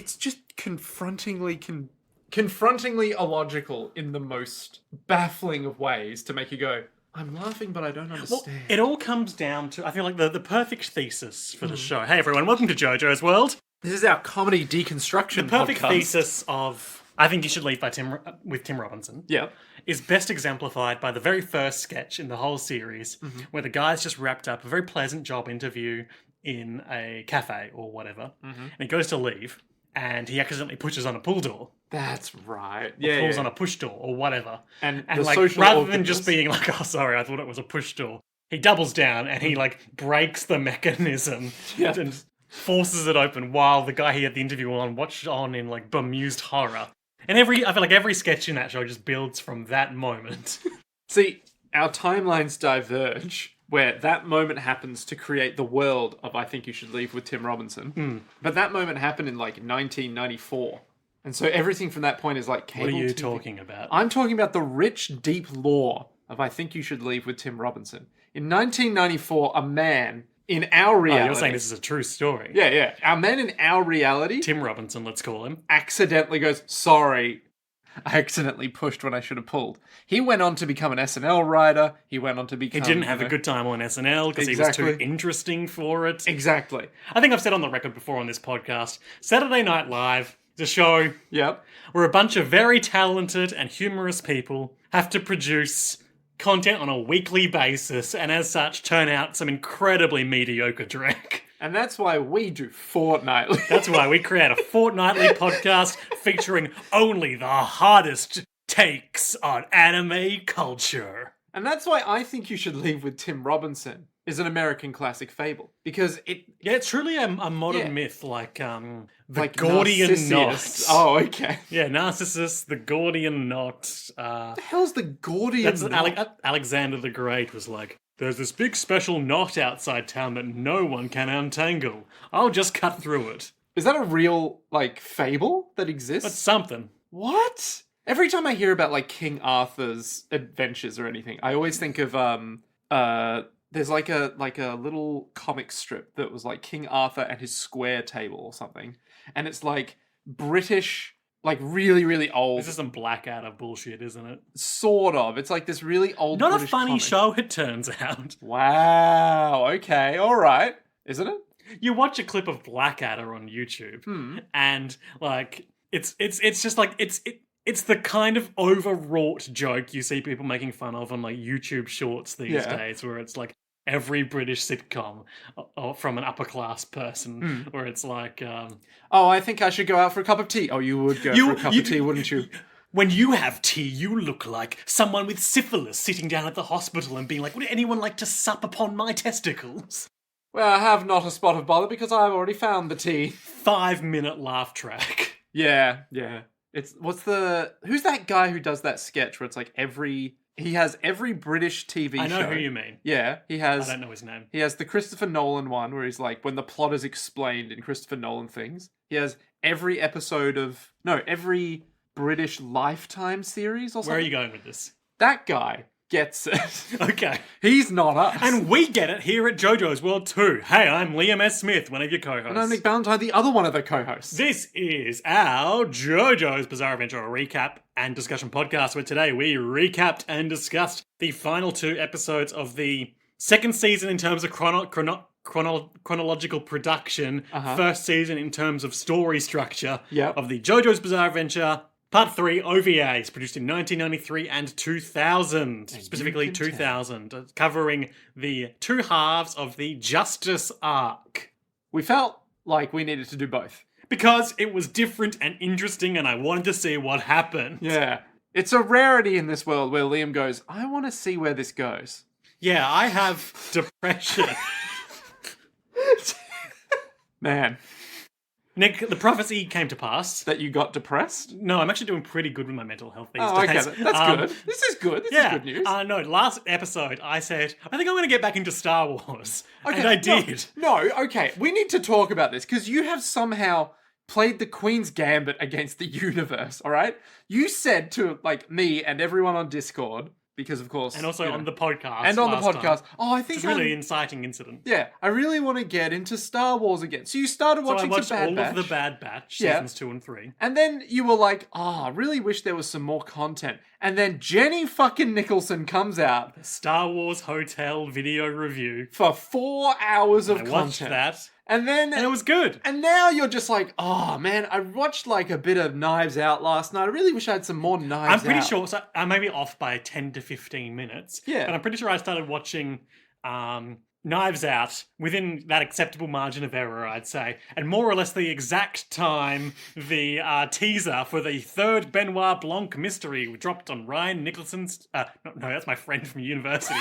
it's just confrontingly illogical in the most baffling of ways to make you go, I'm laughing, but I don't understand. It all comes down to, I feel like, the perfect thesis for the show. Hey everyone, welcome to JoJo's World. This is our comedy deconstruction The perfect podcast. thesis of I Think You Should Leave by Tim Robinson is best exemplified by the very first sketch in the whole series, where the guy's just wrapped up a very pleasant job interview in a cafe or whatever, and he goes to leave, and he accidentally pushes on a pull door. That's right. Or pulls on a push door or whatever. And like, rather than just being like, oh, sorry, I thought it was a push door, he doubles down and he like breaks the mechanism and forces it open while the guy he had the interview on watched on in like bemused horror. And I feel like every sketch in that show just builds from that moment. See, our timelines diverge, where that moment happens to create the world of I Think You Should Leave with Tim Robinson. But that moment happened in like 1994. And so everything from that point is like cable What are you TV. talking about? I'm talking about the rich, deep lore of I Think You Should Leave with Tim Robinson. In 1994, a man in our reality... Oh, you're saying this is a true story? Yeah. Our man in our reality... Tim Robinson, let's call him. ...accidentally goes, sorry, I accidentally pushed when I should have pulled. He went on to become an SNL writer. He went on to become... He didn't have a good time on SNL because he was too interesting for it. Exactly. I think I've said on the record before on this podcast, Saturday Night Live... The show where a bunch of very talented and humorous people have to produce content on a weekly basis and as such turn out some incredibly mediocre drag. And that's why we do fortnightly. That's why we create a fortnightly podcast featuring only the hottest takes on anime culture. And that's why I Think You Should Leave with Tim Robinson is an American classic fable. Because it... Yeah, it's truly a modern myth, like the like Gordian knot. Oh, okay. Yeah, Narcissus, the Gordian knot. What the hell's the Gordian knot? Alexander the Great was like, there's this big special knot outside town that no one can untangle. I'll just cut through it. Is that a real, like, fable that exists? That's something. What? Every time I hear about, like, King Arthur's adventures or anything, I always think of, there's like a little comic strip that was like King Arthur and his square table or something. And it's like British, like really, really old. This is some Blackadder bullshit, isn't it? Sort of. It's like this really old Not British a funny comic. show, it turns out. Wow. Okay. All right. Isn't it? You watch a clip of Blackadder on YouTube and like it's just like it's the kind of overwrought joke you see people making fun of on like YouTube shorts these days, where it's like every British sitcom from an upper class person, where it's like, oh, I think I should go out for a cup of tea. Oh, you would go for a cup of tea, wouldn't you? When you have tea, you look like someone with syphilis sitting down at the hospital and being like, would anyone like to sup upon my testicles? Well, I have not a spot of bother because I've already found the tea. 5-minute laugh track. Yeah. It's who's that guy who does that sketch where it's like he has every British TV show. I know who you mean. Yeah, he has. I don't know his name. He has the Christopher Nolan one where he's like, when the plot is explained in Christopher Nolan things. He has every British Lifetime series or something. Where are you going with this? That guy gets it. Okay. He's not us. And we get it here at JoJo's World too. Hey, I'm Liam S. Smith, one of your co-hosts. And I'm Nick Ballantyne, the other one of the co-hosts. This is our JoJo's Bizarre Adventure recap and discussion podcast, where today we recapped and discussed the final 2 episodes of the second season in terms of chronological production, first season in terms of story structure of the JoJo's Bizarre Adventure Part 3 OVAs, produced in 1993 and 2000, specifically 2000, covering the 2 halves of the Justice arc. We felt like we needed to do both. Because it was different and interesting and I wanted to see what happened. Yeah. It's a rarity in this world where Liam goes, I want to see where this goes. Yeah, I have depression. Man. Nick, the prophecy came to pass. That you got depressed? No, I'm actually doing pretty good with my mental health these days. Okay, that's good. This is good. This is good news. No, last episode I said, I think I'm going to get back into Star Wars. Okay, and I did. No, okay. We need to talk about this, because you have somehow played the Queen's Gambit against the universe, all right? You said to, like, me and everyone on Discord because of course, And also you know, on the podcast. and on the last podcast. time. Oh, I think It's a really inciting incident. yeah, I really want to get into Star Wars again. So you started So I watching watched some Bad all Batch, of the Bad Batch, Yeah. seasons 2 and 3. and then you were like, "Oh, I really wish there was some more content." And then Jenny fucking Nicholson comes out Star Wars Hotel video review. for 4 hours of I content. watched that, And then and it was good. And now you're just like, oh man, I watched like a bit of Knives Out last night. I really wish I had some more Knives Out. I'm pretty sure, so I may be off by 10 to 15 minutes. Yeah. But I'm pretty sure I started watching Knives Out within that acceptable margin of error, I'd say. And more or less the exact time the teaser for the third Benoit Blanc mystery dropped on Ryan Nicholson's... no, that's my friend from university.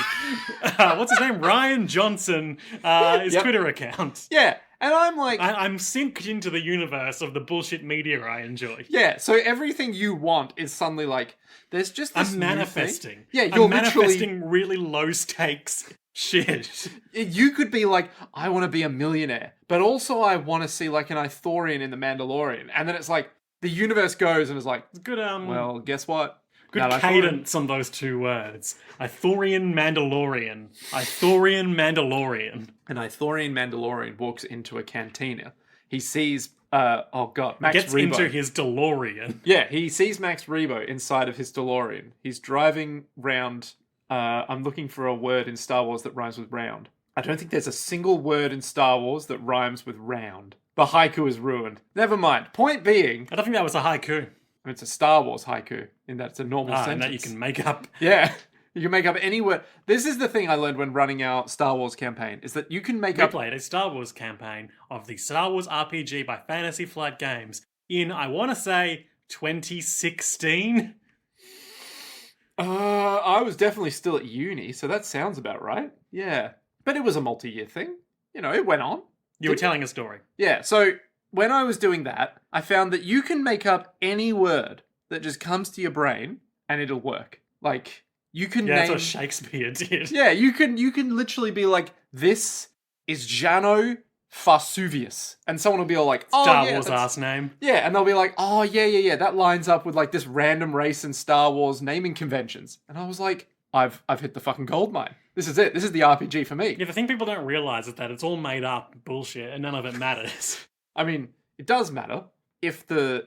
What's his name? Ryan Johnson, his Yep. Twitter account. Yeah, and I'm like, I'm synced into the universe of the bullshit media I enjoy. yeah. So everything you want is suddenly like, there's just this I'm new manifesting. thing. Yeah, you're I'm literally. manifesting really low stakes shit. You could be like, I want to be a millionaire, but also I want to see like an Ithorian in the Mandalorian, and then it's like the universe goes and is like, Good well, guess what? good That Ithorian- cadence on those two words. Ithorian Mandalorian. Ithorian Mandalorian. An Ithorian Mandalorian walks into a cantina. He sees, Max Gets Rebo. into his DeLorean. Yeah, he sees Max Rebo inside of his DeLorean. He's driving round. I'm looking for a word in Star Wars that rhymes with round. I don't think there's a single word in Star Wars that rhymes with round. The haiku is ruined. Never mind. Point being, I don't think that was a haiku. it's a Star Wars haiku, in that it's a normal And sentence. that you can make up. Yeah. You can make up any word. This is the thing I learned when running our Star Wars campaign, is that you can make We up... played a Star Wars campaign of the Star Wars RPG by Fantasy Flight Games in, I want to say, 2016. I was definitely still at uni, so that sounds about right. Yeah. But it was a multi-year thing. You know, it went on. You were telling a story. Yeah, so when I was doing that, I found that you can make up any word that just comes to your brain and it'll work. Like, you can Yeah, name... that's what Shakespeare did. Yeah, you can literally be like, this is Jano Farsuvius. And someone will be all like, oh, Star yeah, Wars that's- ass name. Yeah, and they'll be like, oh, yeah, that lines up with like this random race in Star Wars naming conventions. And I was like, I've hit the fucking gold mine. This is it. This is the RPG for me. Yeah, the thing people don't realize is that it's all made up bullshit and none of it matters. I mean, it does matter if the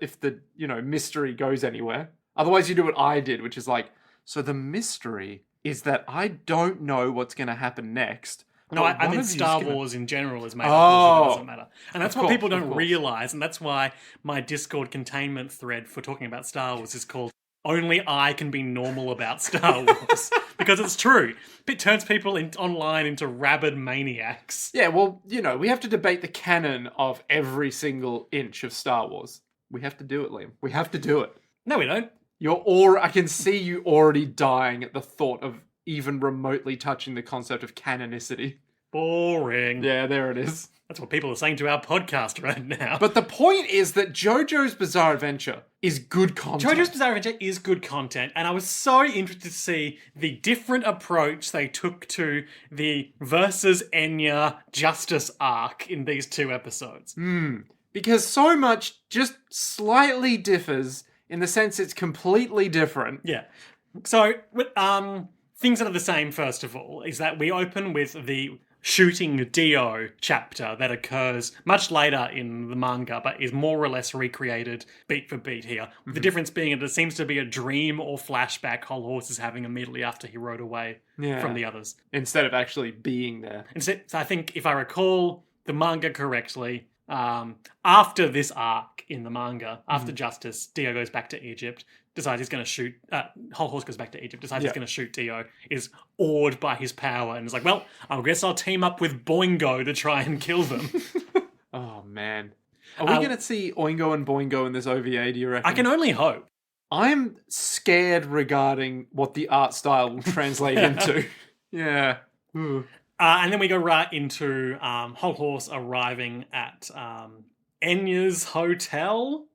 mystery goes anywhere. Otherwise, you do what I did, which is like, so the mystery is that I don't know what's going to happen next. No, but I one mean of you's Star gonna- Wars in general is made Oh. up bullshit, it doesn't matter. And that's Of what course, people of don't course. realize, and that's why my Discord containment thread for talking about Star Wars is called Only I Can Be Normal About Star Wars. Because it's true. It turns people online into rabid maniacs. Yeah, well, we have to debate the canon of every single inch of Star Wars. We have to do it, Liam. We have to do it. No, we don't. I can see you already dying at the thought of even remotely touching the concept of canonicity. Boring. Yeah, there it is. That's what people are saying to our podcast right now. But the point is that JoJo's Bizarre Adventure is good content. JoJo's Bizarre Adventure is good content, and I was so interested to see the different approach they took to the versus Enya Justice arc in these two episodes. Because so much just slightly differs in the sense it's completely different. Yeah. So, things that are the same, first of all, is that we open with the shooting Dio chapter that occurs much later in the manga, but is more or less recreated beat for beat here. The difference being that it seems to be a dream or flashback Whole Horse is having immediately after he rode away from the others. Instead of actually being there. Instead, so I think, if I recall the manga correctly, after this arc in the manga, after Justice, Dio goes back to Egypt, decides he's going to shoot... Whole Horse goes back to Egypt, decides he's going to shoot Dio, is awed by his power, and is like, well, I guess I'll team up with Boingo to try and kill them. Oh, man. Are we going to see Oingo and Boingo in this OVA, do you reckon? I can only hope. I'm scared regarding what the art style will translate into. Yeah. Ooh. And then we go right into Whole Horse arriving at Enya's hotel.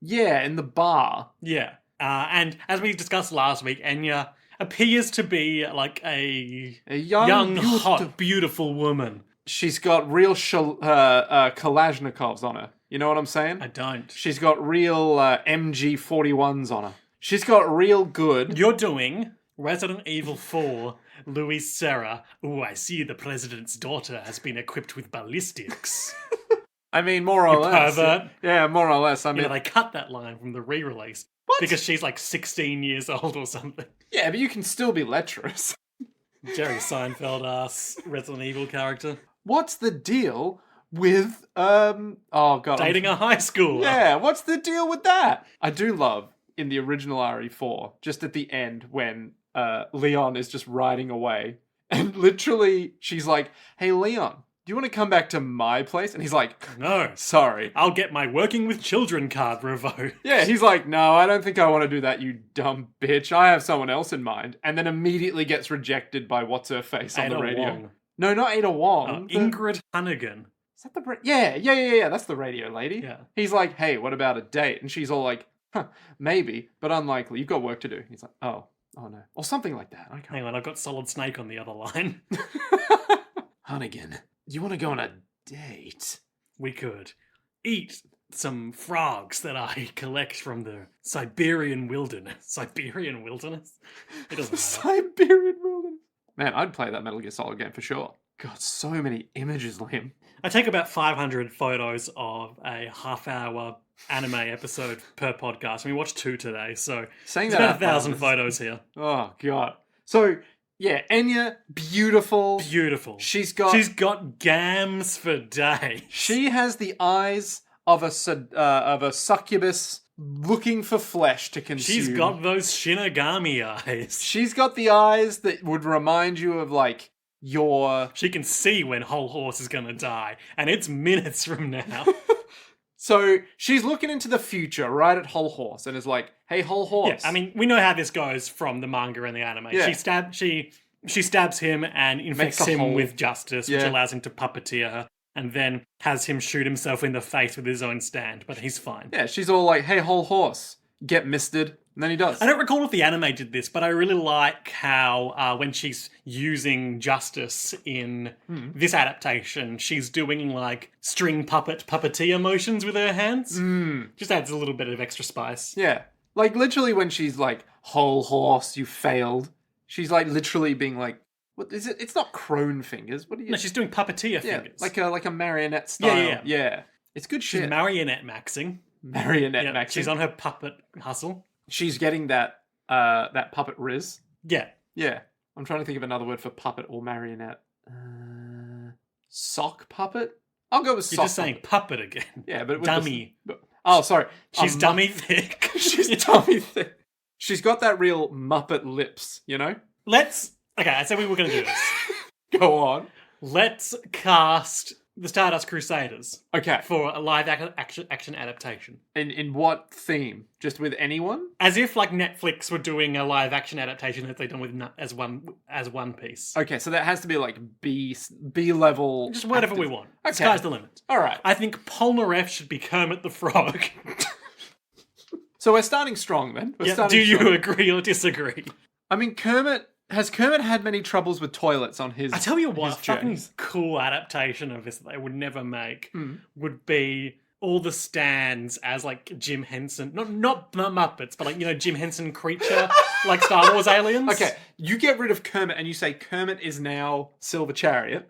Yeah, in the bar. Yeah. And as we discussed last week, Enya appears to be like a young hot, beautiful woman. She's got real Kalashnikovs on her. You know what I'm saying? I don't. She's got real MG41s on her. She's got real good. You're doing Resident Evil 4, Louis Serra. Ooh, I see the president's daughter has been equipped with ballistics. I mean, more or less. Pervert. Yeah, more or less. I mean, They cut that line from the re-release. What? Because she's like 16 years old or something. yeah, but you can still be lecherous. Jerry Seinfeld ass Resident Evil character. What's the deal with oh god, Dating a high schooler. Yeah, what's the deal with that? I do love in the original RE4, just at the end when Leon is just riding away, and literally she's like, "Hey Leon, do you want to come back to my place?" And he's like, No. "Sorry." I'll get my working with children card revoked. Yeah, he's like, "No, I don't think I want to do that, you dumb bitch. I have someone else in mind." And then immediately gets rejected by what's her face on Ada the radio. Wong. No, not Ada Wong. Ingrid Hunnigan. Is that the yeah, that's the radio lady. Yeah. He's like, "Hey, what about a date?" And she's all like, "Huh, maybe, but unlikely. You've got work to do." And he's like, "Oh no," or something like that. I can't. Hang on, I've got Solid Snake on the other line. Hunnigan, do you want to go on a date? We could eat some frogs that I collect from the Siberian wilderness. Siberian wilderness? It doesn't matter. Siberian wilderness. Man, I'd play that Metal Gear Solid game for sure. God, so many images, Liam. I take about 500 photos of a half-hour anime episode per podcast. We watched 2 today, so Saying it's that about out loud 1,000 is- photos here. Oh god. So yeah, Enya, beautiful. Beautiful. She's got gams for days. She has the eyes of a succubus looking for flesh to consume. She's got those Shinigami eyes. She's got the eyes that would remind you of like your. She can see when Whole Horse is gonna die, and it's minutes from now. So she's looking into the future, right at Whole Horse, and is like, "Hey, Whole Horse." Yeah, I mean, we know how this goes from the manga and the anime. Yeah. She stabs him and infects Makes a him hole. with justice, which Yeah. allows him to puppeteer her, and then has him shoot himself in the face with his own stand, but he's fine. Yeah, she's all like, "Hey, Whole Horse, get misted," and then he does. I don't recall if the anime did this, but I really like how when she's using justice in this adaptation, she's doing like string puppeteer motions with her hands. Just adds a little bit of extra spice. Yeah, like literally when she's like, "Whole Horse, you failed," she's like literally being like, "What is it? It's not crone fingers. What are you?" No, she's doing puppeteer yeah, fingers. like a marionette style. Yeah. It's good She's shit. marionette maxing. Marionette Yeah, maxing. she's on her puppet hustle. She's getting that puppet riz. Yeah. Yeah, I'm trying to think of another word for puppet or marionette. Sock puppet. I'll go with sock. You're just saying puppet again. Yeah, but with Dummy. oh, sorry. She's dummy thick. She's dummy thick. She's got that real Muppet lips, you know? Okay, I said we were going to do this. Go on. Let's cast the Stardust Crusaders Okay. for a live action adaptation. In what theme? Just with anyone? As if like Netflix were doing a live action adaptation that they've done with as One Piece. Okay, so that has to be like B level. Just whatever we want. Sky's the limit. All right. I think Polnareff should be Kermit the Frog. So we're starting strong then. We're Yeah, starting do you strong. agree or disagree? I mean, has Kermit had many troubles with toilets on his? I tell you what, his a fucking journeys? cool adaptation of this that they would never make would be all the stands as like Jim Henson, not Muppets, but like, you know, Jim Henson creature, like Star Wars aliens. Okay, you get rid of Kermit and you say Kermit is now Silver Chariot.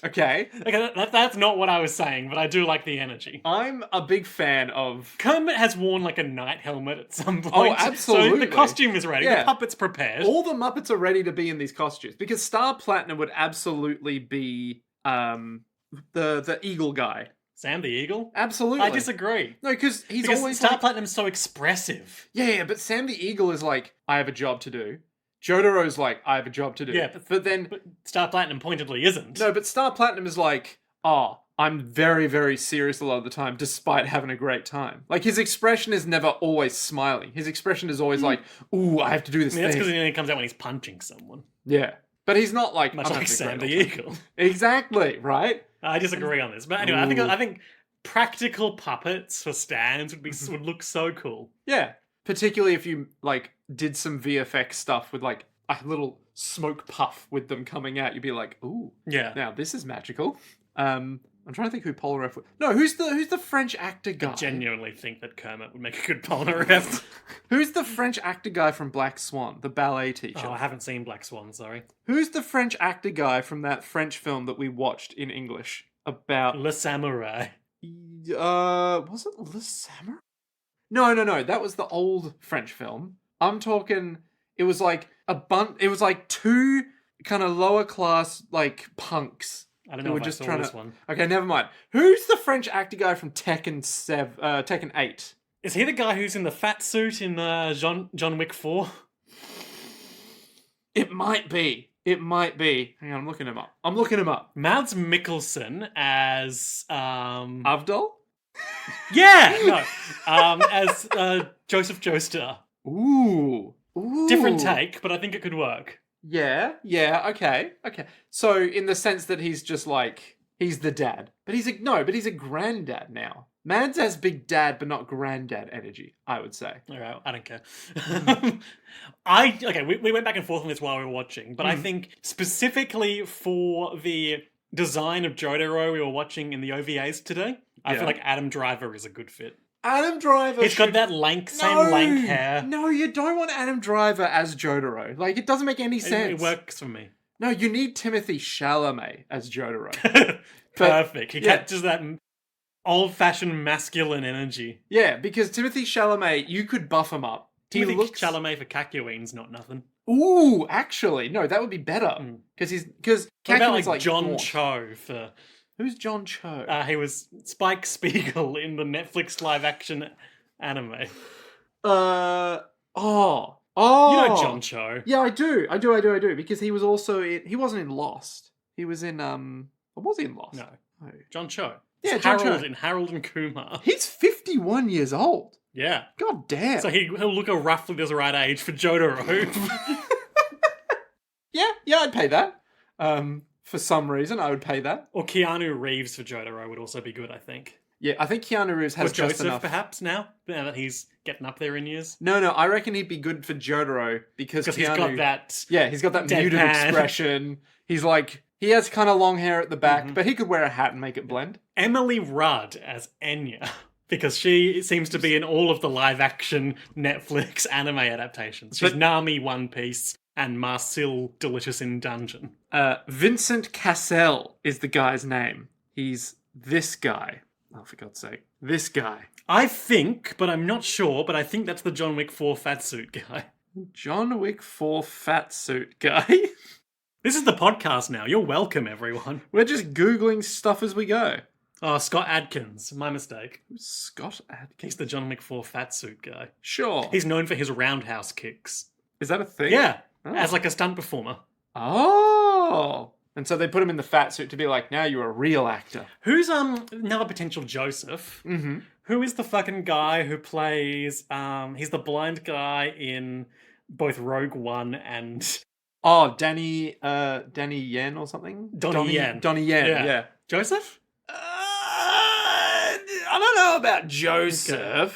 Okay. Okay, that's not what I was saying, but I do like the energy. I'm a big fan of... Kermit has worn like a knight helmet at some point. Oh, absolutely. So the costume is ready. Yeah. The puppet's prepared. All the Muppets are ready to be in these costumes because Star Platinum would absolutely be the eagle guy. Sam the Eagle? Absolutely. I disagree. No, because he's Because always Star like... Platinum's so expressive. Yeah, but Sam the Eagle is like, I have a job to do. Jotaro's like, I have a job to do. Yeah, but then... But Star Platinum pointedly isn't. No, but Star Platinum is like, I'm very, very serious a lot of the time, despite having a great time. Like, his expression is never always smiling. His expression is always like, ooh, I have to do this I mean, that's thing. because it only comes out when he's punching someone. Yeah. But he's not like... Much I'm like having a Sam great the old time. Eagle. Exactly, right? I disagree on this. But anyway, Ooh. I think practical puppets for stands would look so cool. Yeah. Particularly if you, like, did some VFX stuff with, like, a little smoke puff with them coming out. You'd be like, ooh, Yeah. now this is magical. I'm trying to think who Polnareff would... No, who's the French actor guy? I genuinely think that Kermit would make a good Polnareff. Who's the French actor guy from Black Swan, the ballet teacher? Oh, I haven't seen Black Swan, sorry. Who's the French actor guy from that French film that we watched in English about... Le Samurai. Was it Le Samurai? No. That was the old French film. I'm talking... It was like It was like two kind of lower class like punks. I don't know if I saw this one. Okay, never mind. Who's the French actor guy from Tekken 8? Is he the guy who's in the fat suit in John Wick 4? It might be. Hang on, I'm looking him up. Mads Mikkelsen as Avdol? Yeah, no. As Joseph Joestar. Ooh. Different take, but I think it could work. Yeah, okay. So in the sense that he's just like, he's the dad. But he's a granddad now. Mads has big dad, but not granddad energy, I would say. All right, I don't care. We went back and forth on this while we were watching, but I think specifically for the design of Jotaro we were watching in the OVAs today, I feel like Adam Driver is a good fit. Adam Driver. He's got that same lank hair. No, you don't want Adam Driver as Jotaro. Like, it doesn't make any sense. It works for me. No, you need Timothy Chalamet as Jotaro. Perfect. He catches that old-fashioned masculine energy. Yeah, because Timothy Chalamet, you could buff him up. Timothy Chalamet for Kakyoin's not nothing. Ooh, actually, no, that would be better. Because Kakyoin's like John Cho for... Who's John Cho? He was Spike Spiegel in the Netflix live-action anime. Oh. You know John Cho. Yeah, I do. Because he was also he wasn't in Lost. He was in, or was he in Lost? No. John Cho. Yeah, John Cho. In Harold and Kumar. He's 51 years old. Yeah. God damn. So he'll look roughly the right age for Jotaro. Yeah, I'd pay that. For some reason, I would pay that. Or Keanu Reeves for Jotaro would also be good, I think. Yeah, I think Keanu Reeves has just Joseph, enough. Perhaps, now that he's getting up there in years. No, I reckon he'd be good for Jotaro because Keanu... he's got that... Yeah, he's got that muted expression. He's like... He has kind of long hair at the back, but he could wear a hat and make it blend. Emily Rudd as Enya. Because she seems to be in all of the live-action Netflix anime adaptations. She's Nami One Piece and Marcel Delicious in Dungeon. Vincent Cassel is the guy's name. He's this guy. Oh, for God's sake. This guy. I think, but I'm not sure, but I think that's the John Wick 4 fatsuit guy. John Wick 4 fatsuit guy? This is the podcast now. You're welcome, everyone. We're just Googling stuff as we go. Oh, Scott Adkins. My mistake. Who's Scott Adkins? He's the John Wick 4 fatsuit guy. Sure. He's known for his roundhouse kicks. Is that a thing? Yeah. Oh. As like a stunt performer. Oh. And so they put him in the fat suit to be like, now you're a real actor. Who's another potential Joseph? Mm-hmm. Who is the fucking guy who plays he's the blind guy in both Rogue One and Oh, Danny Yen or something? Donnie Yen. Donnie Yen, yeah. Joseph? I don't know about Joseph. Okay.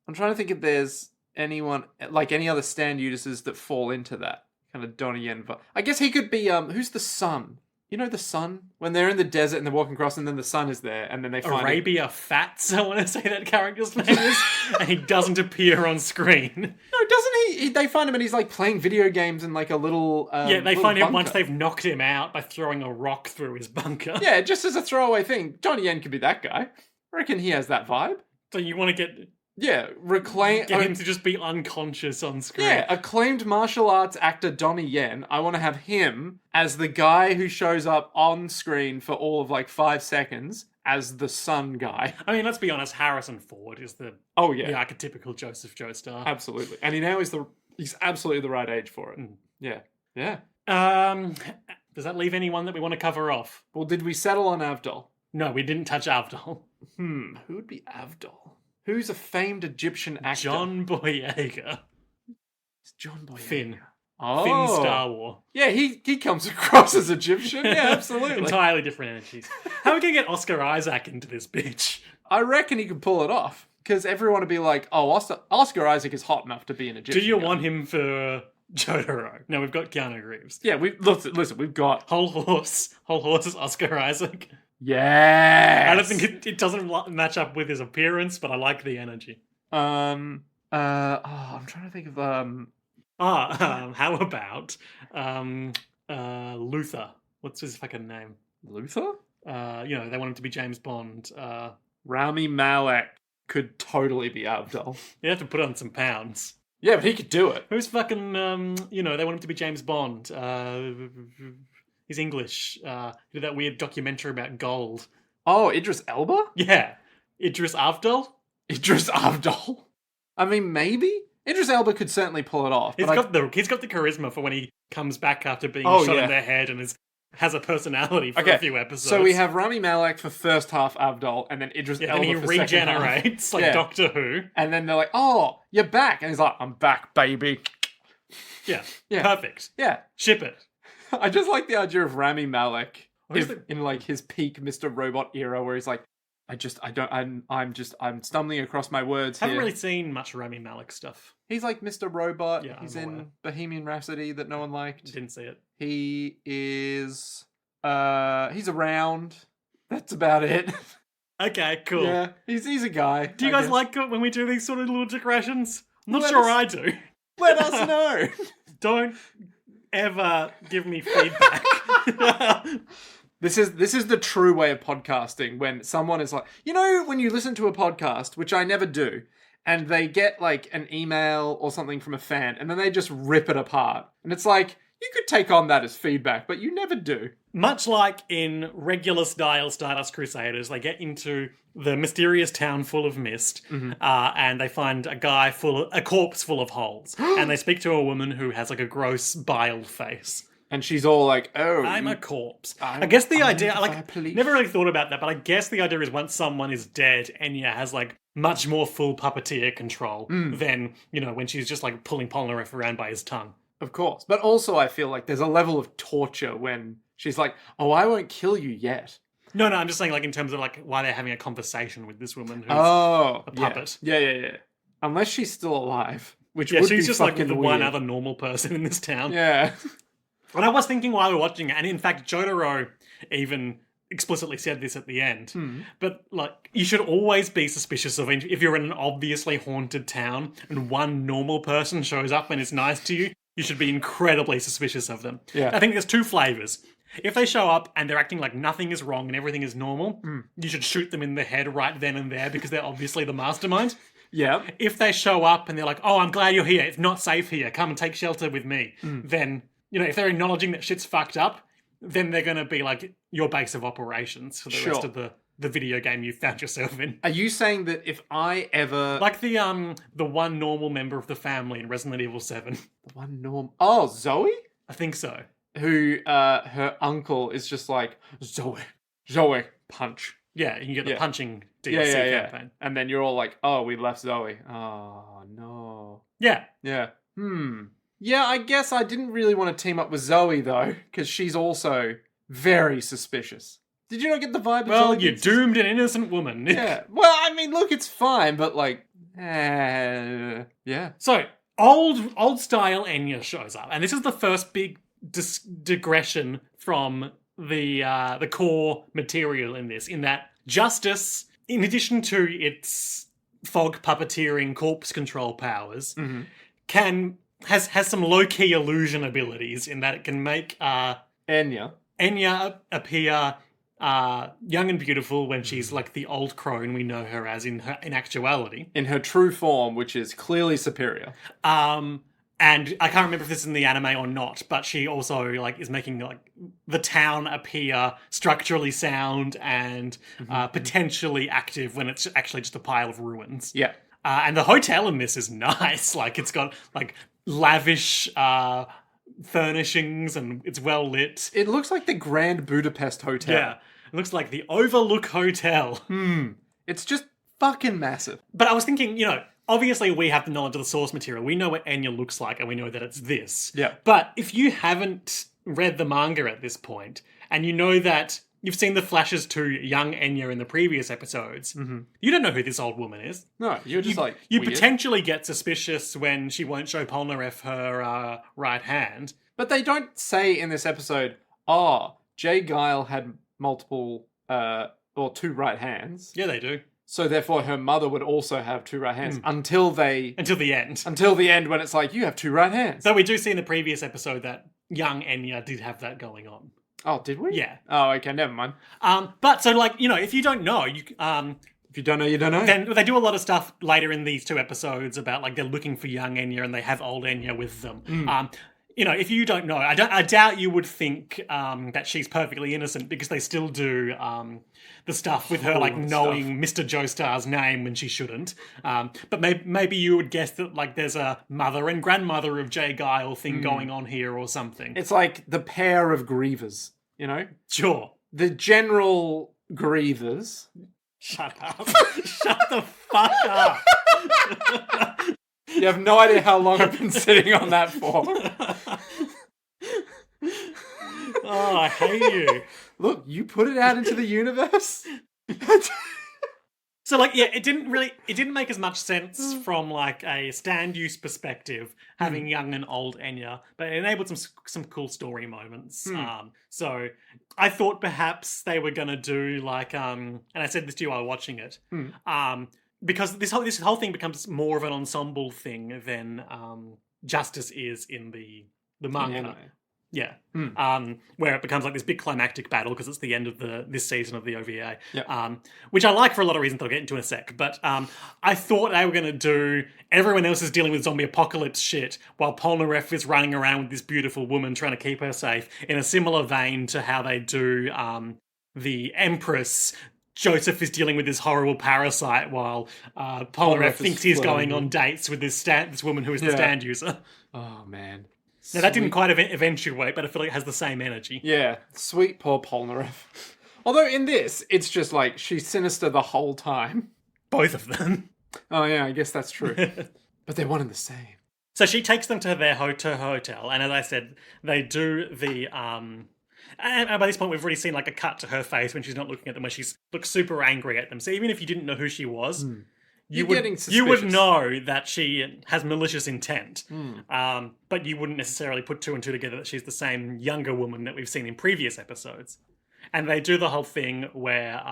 I'm trying to think if there's anyone, like any other Stan Eudices that fall into that kind of Donnie Yen. I guess he could be, who's the sun? You know the sun? When they're in the desert and they're walking across and then the sun is there and then they find Arabia Fats, I want to say that character's name is. And he doesn't appear on screen. No, doesn't he? They find him and he's like playing video games in like a little yeah, they little find him bunker. Once they've knocked him out by throwing a rock through his bunker. Yeah, just as a throwaway thing. Johnny Yen could be that guy. I reckon he has that vibe. So you want to get him to just be unconscious on screen. Yeah, acclaimed martial arts actor Donnie Yen. I want to have him as the guy who shows up on screen for all of like 5 seconds as the sun guy. I mean, let's be honest, Harrison Ford is the archetypical Joseph Joestar. Absolutely. And he's absolutely the right age for it. Yeah. Does that leave anyone that we want to cover off? Well, did we settle on Avdol? No, we didn't touch Avdol. Who would be Avdol? Who's a famed Egyptian actor? John Boyega. It's John Boyega. Finn. Oh. Finn Star Wars. Yeah, he comes across as Egyptian. Yeah, absolutely. Entirely different energies. How are we going to get Oscar Isaac into this bitch? I reckon he could pull it off. Because everyone would be like, oh, Oscar Isaac is hot enough to be an Egyptian. Do you want him for Jotaro? No, we've got Keanu Reeves. Yeah, listen, we've got... Whole horse is Oscar Isaac. Yes. I don't think it doesn't match up with his appearance, but I like the energy. I'm trying to think of How about Luther? What's his fucking name? Luther? They want him to be James Bond. Rami Malek could totally be Avdol. You have to put on some pounds. Yeah, but he could do it. Who's fucking, they want him to be James Bond. He's English. He did that weird documentary about gold. Oh, Idris Elba? Yeah. Idris Avdol? Idris Avdol? I mean, maybe? Idris Elba could certainly pull it off. He's got the charisma for when he comes back after being shot in the head and has a personality for a few episodes. So we have Rami Malek for first half Avdol, and then Idris Elba and he for regenerates second half. like Doctor Who. And then they're like, "Oh, you're back," and he's like, "I'm back, baby." Yeah, perfect. Yeah, ship it. I just like the idea of Rami Malek in like his peak Mr. Robot era, where he's like, I'm stumbling across my words here. I haven't really seen much Rami Malek stuff. He's like Mr. Robot. Yeah, he's in Bohemian Rhapsody that no one liked. Didn't see it. He is he's around. That's about it. Okay, cool. Yeah, he's a guy. Do you guys like it when we do these sort of little digressions? I'm not sure I do. Let us know. Don't ever give me feedback. This is the true way of podcasting, when someone is like, when you listen to a podcast, which I never do, and they get like an email or something from a fan, and then they just rip it apart. And it's like, you could take on that as feedback, but you never do. Much like in regular style Stardust Crusaders, they get into the mysterious town full of mist, and they find a corpse full of holes, and they speak to a woman who has like a gross bile face. And she's all like, "Oh, I'm a corpse." I guess the idea, never really thought about that, but I guess the idea is once someone is dead, Enya has like much more full puppeteer control than, when she's just like pulling Polnareff around by his tongue. Of course. But also I feel like there's a level of torture when she's like, "Oh, I won't kill you yet." No, I'm just saying like in terms of like why they're having a conversation with this woman who's a puppet. Yeah. Unless she's still alive, which would she's be just like fucking the weird. one other normal person in this town. Yeah. And I was thinking while we were watching it, and in fact, Jotaro even explicitly said this at the end, but like, you should always be suspicious of if you're in an obviously haunted town and one normal person shows up and is nice to you, you should be incredibly suspicious of them. Yeah. I think there's two flavors. If they show up and they're acting like nothing is wrong and everything is normal, you should shoot them in the head right then and there because they're obviously the mastermind. Yeah. If they show up and they're like, "Oh, I'm glad you're here. It's not safe here. Come and take shelter with me," then, if they're acknowledging that shit's fucked up, then they're going to be like your base of operations for the rest of the video game you found yourself in. Are you saying that if I ever... Like the one normal member of the family in Resident Evil 7. The one normal... Oh, Zoe? I think so. Who, her uncle is just like, Zoe, punch. Yeah, you get the punching DLC campaign. And then you're all like, "Oh, we left Zoe. Oh, no." Yeah. Yeah. Yeah, I guess I didn't really want to team up with Zoe, though, because she's also very suspicious. Did you not get the vibe? Well, you doomed an innocent woman, Nick. Yeah. Well, I mean, look, it's fine, but like, yeah. So, old style Enya shows up, and this is the first big digression from the core material in this, in that Justice, in addition to its fog puppeteering corpse control powers, has some low-key illusion abilities in that it can make Enya appear young and beautiful when she's like the old crone we know her as in actuality. In her true form, which is clearly superior. And I can't remember if this is in the anime or not, but she also like is making like the town appear structurally sound and potentially active when it's actually just a pile of ruins. Yeah. And the hotel in this is nice. Like it's got like lavish furnishings and it's well lit. It looks like the Grand Budapest Hotel. Yeah. It looks like the Overlook Hotel. It's just fucking massive. But I was thinking, obviously we have the knowledge of the source material. We know what Enya looks like and we know that it's this. Yeah. But if you haven't read the manga at this point and you know that you've seen the flashes to young Enya in the previous episodes, you don't know who this old woman is. No, you're just You weird. potentially get suspicious when she won't show Polnareff her right hand. But they don't say in this episode, "Oh, Jay Guile had multiple or two right hands. Yeah, they do. So therefore her mother would also have two right hands until the end. Until the end when it's like, you have two right hands. So we do see in the previous episode that young Enya did have that going on. Oh, did we? Yeah. Oh, okay, never mind. But so like, if you don't know, you if you don't know, you don't know. Then they do a lot of stuff later in these 2 episodes about like they're looking for young Enya and they have old Enya with them. If you don't know, I doubt you would think that she's perfectly innocent because they still do the stuff with her like knowing Mr. Joestar's name when she shouldn't. But maybe you would guess that like there's a mother and grandmother of Jay Guile thing going on here or something. It's like the pair of Grievers, Sure. The general Grievers. Shut up. Shut the fuck up. You have no idea how long I've been sitting on that for. Oh, I hate you. Look, you put it out into the universe. So, like, yeah, it didn't make as much sense from, like, a stand use perspective, having young and old Enya, but it enabled some cool story moments. So, I thought perhaps they were going to do, like, and I said this to you while watching it, because this whole thing becomes more of an ensemble thing than Justice is in the manga. Yeah. Where it becomes like this big climactic battle because it's the end of this season of the OVA. Which I like for a lot of reasons that I'll get into in a sec. But I thought they were going to do everyone else is dealing with zombie apocalypse shit while Polnareff is running around with this beautiful woman trying to keep her safe in a similar vein to how they do the Empress. Joseph is dealing with this horrible parasite while Polnareff thinks he's going on dates with this woman who is the stand user. Oh, man. Now, that didn't quite eventuate, but I feel like it has the same energy. Yeah, sweet poor Polnareff. Although in this, it's just like, she's sinister the whole time. Both of them. Oh yeah, I guess that's true. But they're one and the same. So she takes them to their hotel, and as I said, they do the... And by this point, we've already seen like a cut to her face when she's not looking at them, where she looks super angry at them. So even if you didn't know who she was... You would know that she has malicious intent, but you wouldn't necessarily put 2 and 2 together that she's the same younger woman that we've seen in previous episodes. And they do the whole thing where...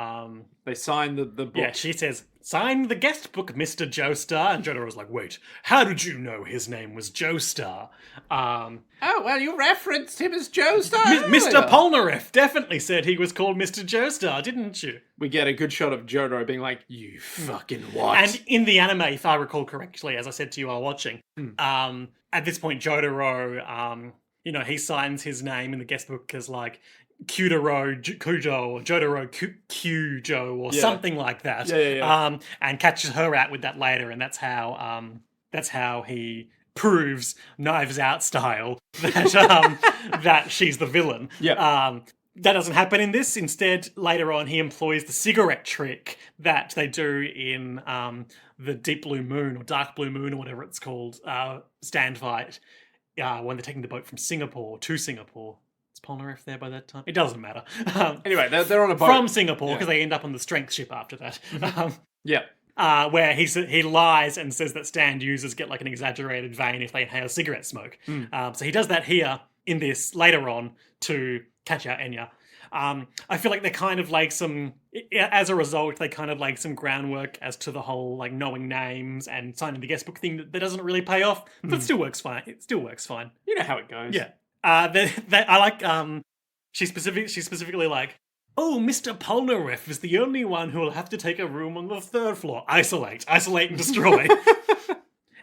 they sign the book. Yeah, she says, sign the guest book, Mr. Joestar. And Jotaro's like, wait, how did you know his name was Joestar? Oh, well, you referenced him as Joestar Mr. Polnareff definitely said he was called Mr. Joestar, didn't you? We get a good shot of Jotaro being like, you fucking what? And in the anime, if I recall correctly, as I said to you while watching, at this point, Jotaro, he signs his name in the guest book as like, Kudaro Kujo or Jotaro Kujo or something like that. Yeah. And catches her out with that later, and that's how he proves Knives Out style that that she's the villain. Yeah. That doesn't happen in this. Instead, later on, he employs the cigarette trick that they do in the Deep Blue Moon or Dark Blue Moon or whatever it's called stand fight when they're taking the boat from Singapore to Singapore. Is Polnareff there by that time? It doesn't matter. Anyway, they're on a boat. From Singapore, because they end up on the strength ship after that. Where he lies and says that stand users get like an exaggerated vein if they inhale cigarette smoke. So he does that here in this later on to catch out Enya. I feel like they're kind of like as a result, they kind of like some groundwork as to the whole like knowing names and signing the guest book thing that doesn't really pay off, but still works fine. It still works fine. You know how it goes. Yeah. I like, she's specifically like, oh, Mr. Polnareff is the only one who will have to take a room on the 3rd floor. Isolate and destroy.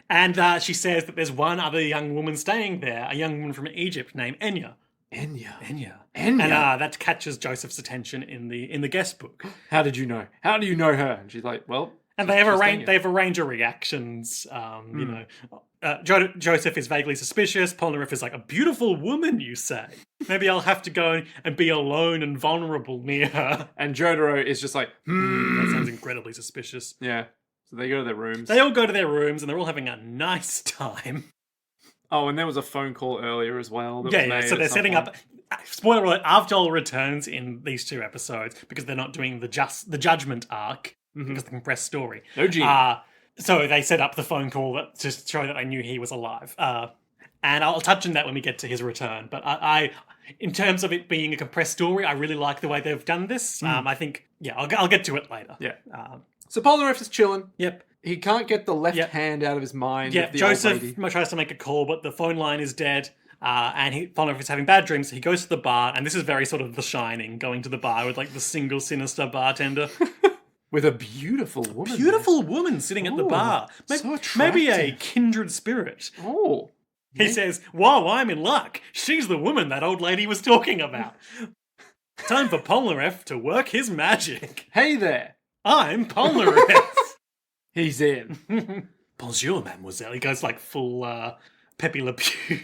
And she says that there's one other young woman staying there, a young woman from Egypt named Enya. Enya. And that catches Joseph's attention in the guest book. How did you know? How do you know her? And she's like, well... And they have a range of reactions, Joseph is vaguely suspicious. Polnareff is like, a beautiful woman, you say? Maybe I'll have to go and be alone and vulnerable near her. And Jotaro is just like, That sounds incredibly suspicious. Yeah. So they go to their rooms. They all go to their rooms and they're all having a nice time. Oh, and there was a phone call earlier as well. So they're setting up... Spoiler alert, Avdol returns in these 2 episodes because they're not doing the Judgment arc. Because the compressed story. No genius. So they set up the phone call to show that they knew he was alive. And I'll touch on that when we get to his return. But I in terms of it being a compressed story, I really like the way they've done this. I think, I'll get to it later. Yeah. So Polnareff is chilling. Yep. He can't get the left hand out of his mind. Yeah, of the Joseph old lady. tries to make a call, but the phone line is dead. And Polnareff is having bad dreams. So he goes to the bar, and this is very sort of The Shining, going to the bar with like the single sinister bartender. With a beautiful woman. Beautiful woman sitting at the bar. So attractive. Maybe a kindred spirit. Oh. He says, "Whoa, I'm in luck. She's the woman that old lady was talking about. Time for Polnareff to work his magic. Hey there. I'm Polnareff." He's in. Bonjour, mademoiselle. He goes like full Pepe Le Pew.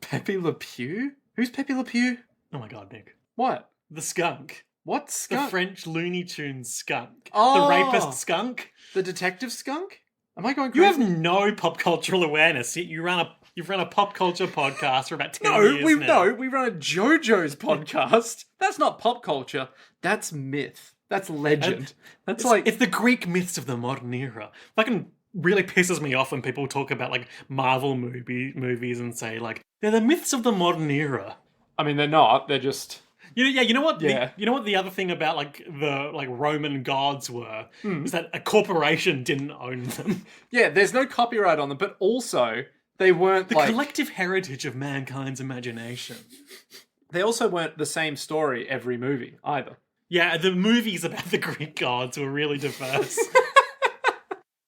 Pepe Le Pew? Who's Pepe Le Pew? Oh my god, Nick. What? The skunk. What The skunk? French Looney Tunes skunk. Oh. The rapist skunk. The detective skunk? Am I going You crazy? have no pop cultural awareness. You've run a pop culture podcast for about 10 years now. we run a JoJo's podcast. That's not pop culture. That's myth. That's legend. That's It's the Greek myths of the modern era. Fucking really pisses me off when people talk about like Marvel movies and say like they're the myths of the modern era. I mean, they're not. They're just. You know what? Yeah. You know what the other thing about like the Roman gods were is that a corporation didn't own them. Yeah, there's no copyright on them, but also they weren't The like. collective heritage of mankind's imagination. They also weren't the same story every movie either. Yeah, the movies about the Greek gods were really diverse.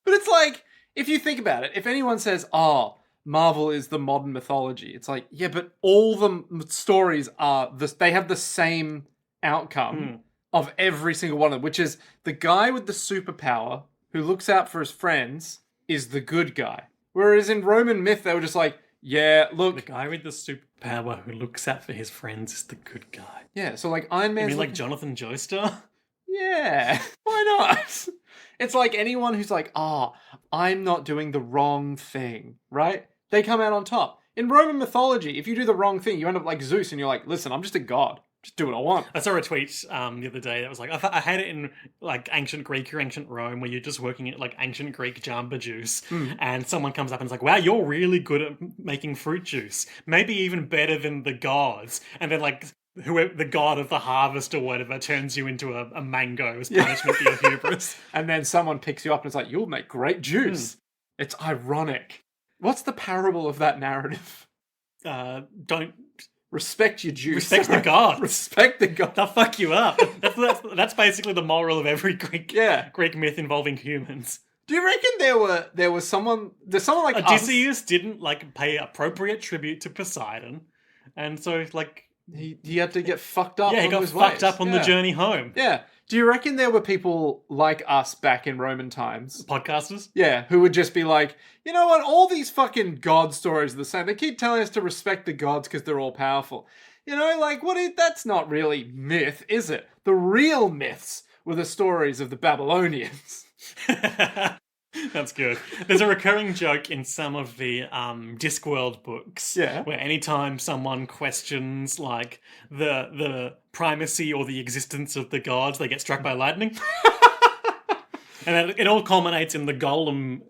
But it's like, if you think about it, if anyone says, "Oh, Marvel is the modern mythology," it's like, yeah, but all the stories are they have the same outcome of every single one of them, which is the guy with the superpower who looks out for his friends is the good guy. Whereas in Roman myth, they were just like, yeah, look. The guy with the superpower who looks out for his friends is the good guy. Yeah, so like Iron You Man's mean like Jonathan Joestar? Yeah, why not? It's like anyone who's like, I'm not doing the wrong thing, right? They come out on top. In Roman mythology, if you do the wrong thing, you end up like Zeus and you're like, listen, I'm just a god. Just do what I want. I saw a tweet the other day that was like, I had it in like ancient Greek or ancient Rome where you're just working at like ancient Greek Jamba juice and someone comes up and is like, wow, you're really good at making fruit juice. Maybe even better than the gods. And then like whoever the god of the harvest or whatever turns you into a mango as punishment for your hubris. And then someone picks you up and is like, you'll make great juice. It's ironic. What's the parable of that narrative? Don't respect your juice. Respect the god. Respect the god. They'll fuck you up. That's basically the moral of every Greek myth involving humans. Do you reckon there's someone like Odysseus didn't like pay appropriate tribute to Poseidon, and so like he had to get fucked up. Yeah, he got fucked up on the journey home. Yeah. Do you reckon there were people like us back in Roman times? Podcasters? Yeah, who would just be like, you know what, all these fucking god stories are the same. They keep telling us to respect the gods because they're all powerful. You know, like, that's not really myth, is it? The real myths were the stories of the Babylonians. That's good. There's a recurring joke in some of the Discworld books where anytime someone questions like the primacy or the existence of the gods, they get struck by lightning. And it all culminates in the Golem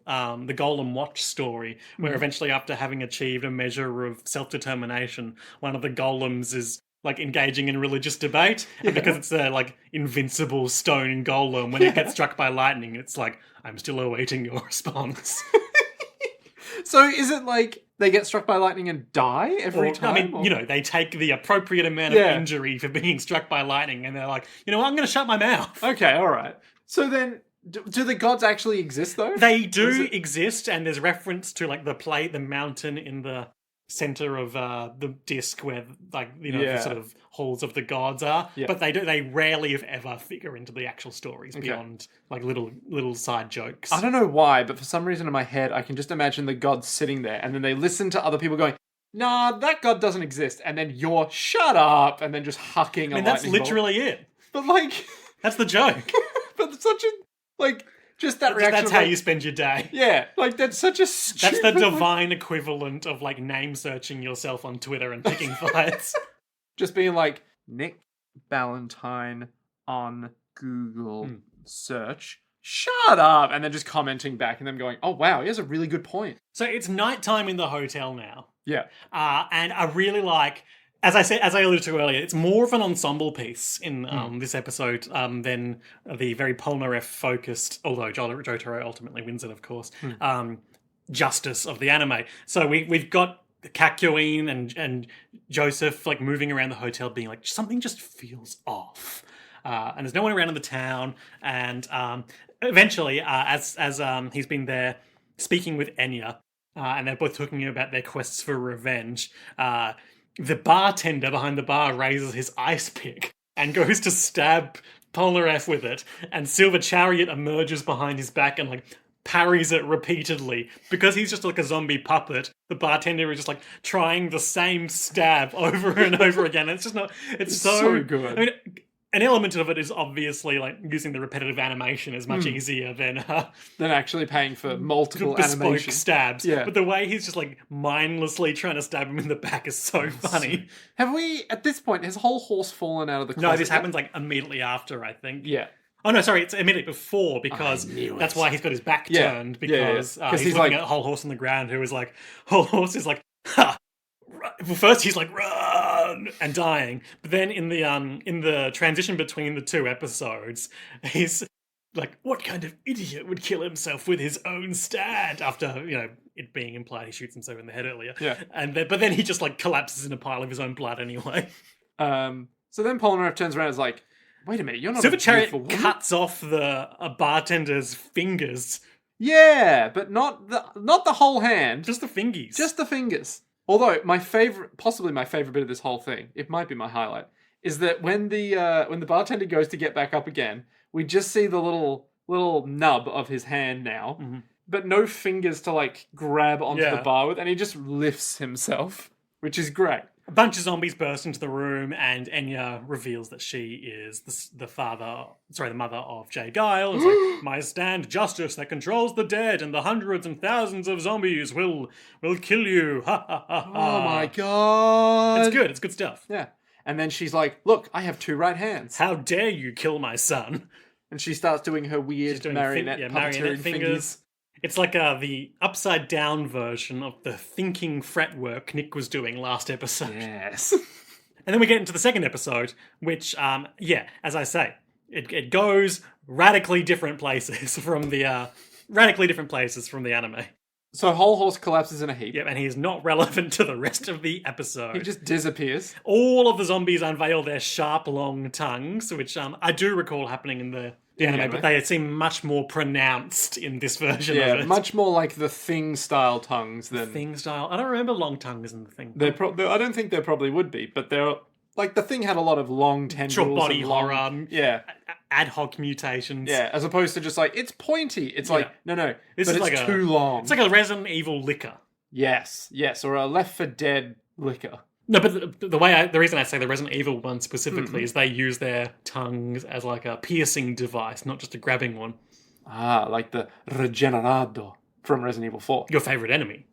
Watch story, where eventually after having achieved a measure of self-determination, one of the golems is like engaging in religious debate, and because it's a like invincible stone golem, when it gets struck by lightning, it's like, I'm still awaiting your response. So is it like they get struck by lightning and die every time? I mean, you know, they take the appropriate amount of injury for being struck by lightning, and they're like, you know what, I'm going to shut my mouth. Okay, all right. So then, do the gods actually exist though? They do exist, and there's reference to like the mountain in the center of the disc where like, you know, the sort of halls of the gods are, but they rarely if ever figure into the actual stories beyond like little side jokes. I don't know why, but for some reason in my head I can just imagine the gods sitting there and then they listen to other people going, nah, that god doesn't exist, and then you're shut up, and then just hucking a that's lightning literally bolt. it. But like that's the joke. But it's such a like just that reaction. That's how you spend your day. Yeah, like that's such a stupid... That's the divine equivalent of like name searching yourself on Twitter and picking fights. Just being like, Nick Ballantyne on Google search. Shut up! And then just commenting back and them going, oh wow, he has a really good point. So it's nighttime in the hotel now. Yeah. And I really like, as I alluded to earlier, it's more of an ensemble piece in this episode than the very Polnareff-focused, although Jotaro ultimately wins it, of course, justice of the anime. So we've got Kakyoin and Joseph like moving around the hotel being like, something just feels off. And there's no one around in the town. And eventually, as he's been there speaking with Enya, and they're both talking about their quests for revenge, the bartender behind the bar raises his ice pick and goes to stab Polnareff with it, and Silver Chariot emerges behind his back and like parries it repeatedly. Because he's just like a zombie puppet, the bartender is just like trying the same stab over and over again. It's just not, it's so good. I mean, an element of it is obviously like using the repetitive animation is much easier than actually paying for multiple bespoke animation stabs. Yeah. But the way he's just like mindlessly trying to stab him in the back is so funny. Have we, at this point, has whole horse fallen out of the closet? No, this happens like immediately after, I think. Yeah. Oh no, sorry, it's immediately before, because that's why he's got his back turned, because he's looking at Whole Horse on the ground, who is like, Whole Horse is like, ha! Well, first he's like, run! And dying. But then in the transition between the two episodes, he's like, what kind of idiot would kill himself with his own stand? After, it being implied he shoots himself in the head earlier. Yeah. But then he just like collapses in a pile of his own blood anyway. So then Polnareff turns around and is like, wait a minute, you're not Silver a Chariot beautiful woman? cuts off a bartender's fingers. Yeah, but not the whole hand. Just the fingies. Just the fingers. Although possibly my favorite bit of this whole thing, it might be my highlight, is that when the bartender goes to get back up again, we just see the little nub of his hand now, but no fingers to like grab onto the bar with, and he just lifts himself, which is great. A bunch of zombies burst into the room, and Enya reveals that she is the mother of Jay Guile. It's like, my stand, justice that controls the dead, and the hundreds and thousands of zombies will kill you. Ha ha ha ha. Oh my god. It's good. It's good stuff. Yeah. And then she's like, look, I have 2 right hands. How dare you kill my son? And she starts doing her weird marionette marionette fingers. It's like the upside down version of the thinking fretwork Nick was doing last episode. Yes. And then we get into the second episode, which, as I say, it goes radically different places from the anime. So Whole Horse collapses in a heap. Yep, and he is not relevant to the rest of the episode. He just disappears. All of the zombies unveil their sharp, long tongues, which I do recall happening in the anime, but they seem much more pronounced in this version of it. Yeah, much more like the Thing-style tongues than... Thing-style? I don't remember long tongues in the Thing. I don't think there probably would be, but they're... Like, the Thing had a lot of long tendrils. Short body horror. Ad hoc mutations. Yeah, as opposed to just like, it's pointy. It's like, no, this is like too long. It's like a Resident Evil liquor. Yes, or a Left 4 Dead liquor. No, but the reason I say the Resident Evil one specifically is they use their tongues as like a piercing device, not just a grabbing one. Ah, like the Regenerado from Resident Evil 4. Your favourite enemy.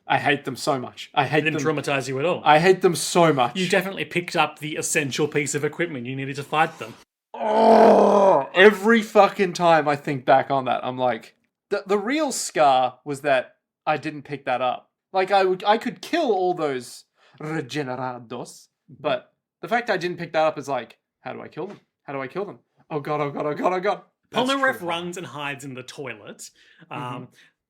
I hate them so much. I hate them. Didn't traumatize you at all. I hate them so much. You definitely picked up the essential piece of equipment you needed to fight them. Oh, every fucking time I think back on that, I'm like, the real scar was that I didn't pick that up. Like, I could kill all those Regenerados, but the fact I didn't pick that up is like, how do I kill them? How do I kill them? Oh god. Polnareff runs and hides in the toilet,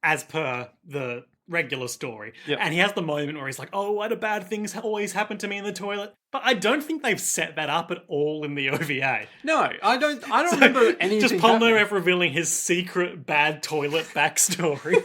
as per the regular story. Yep. And he has the moment where he's like, oh, why do bad things always happen to me in the toilet? But I don't think they've set that up at all in the OVA. No, I don't remember anything. Just Polnareff revealing his secret bad toilet backstory.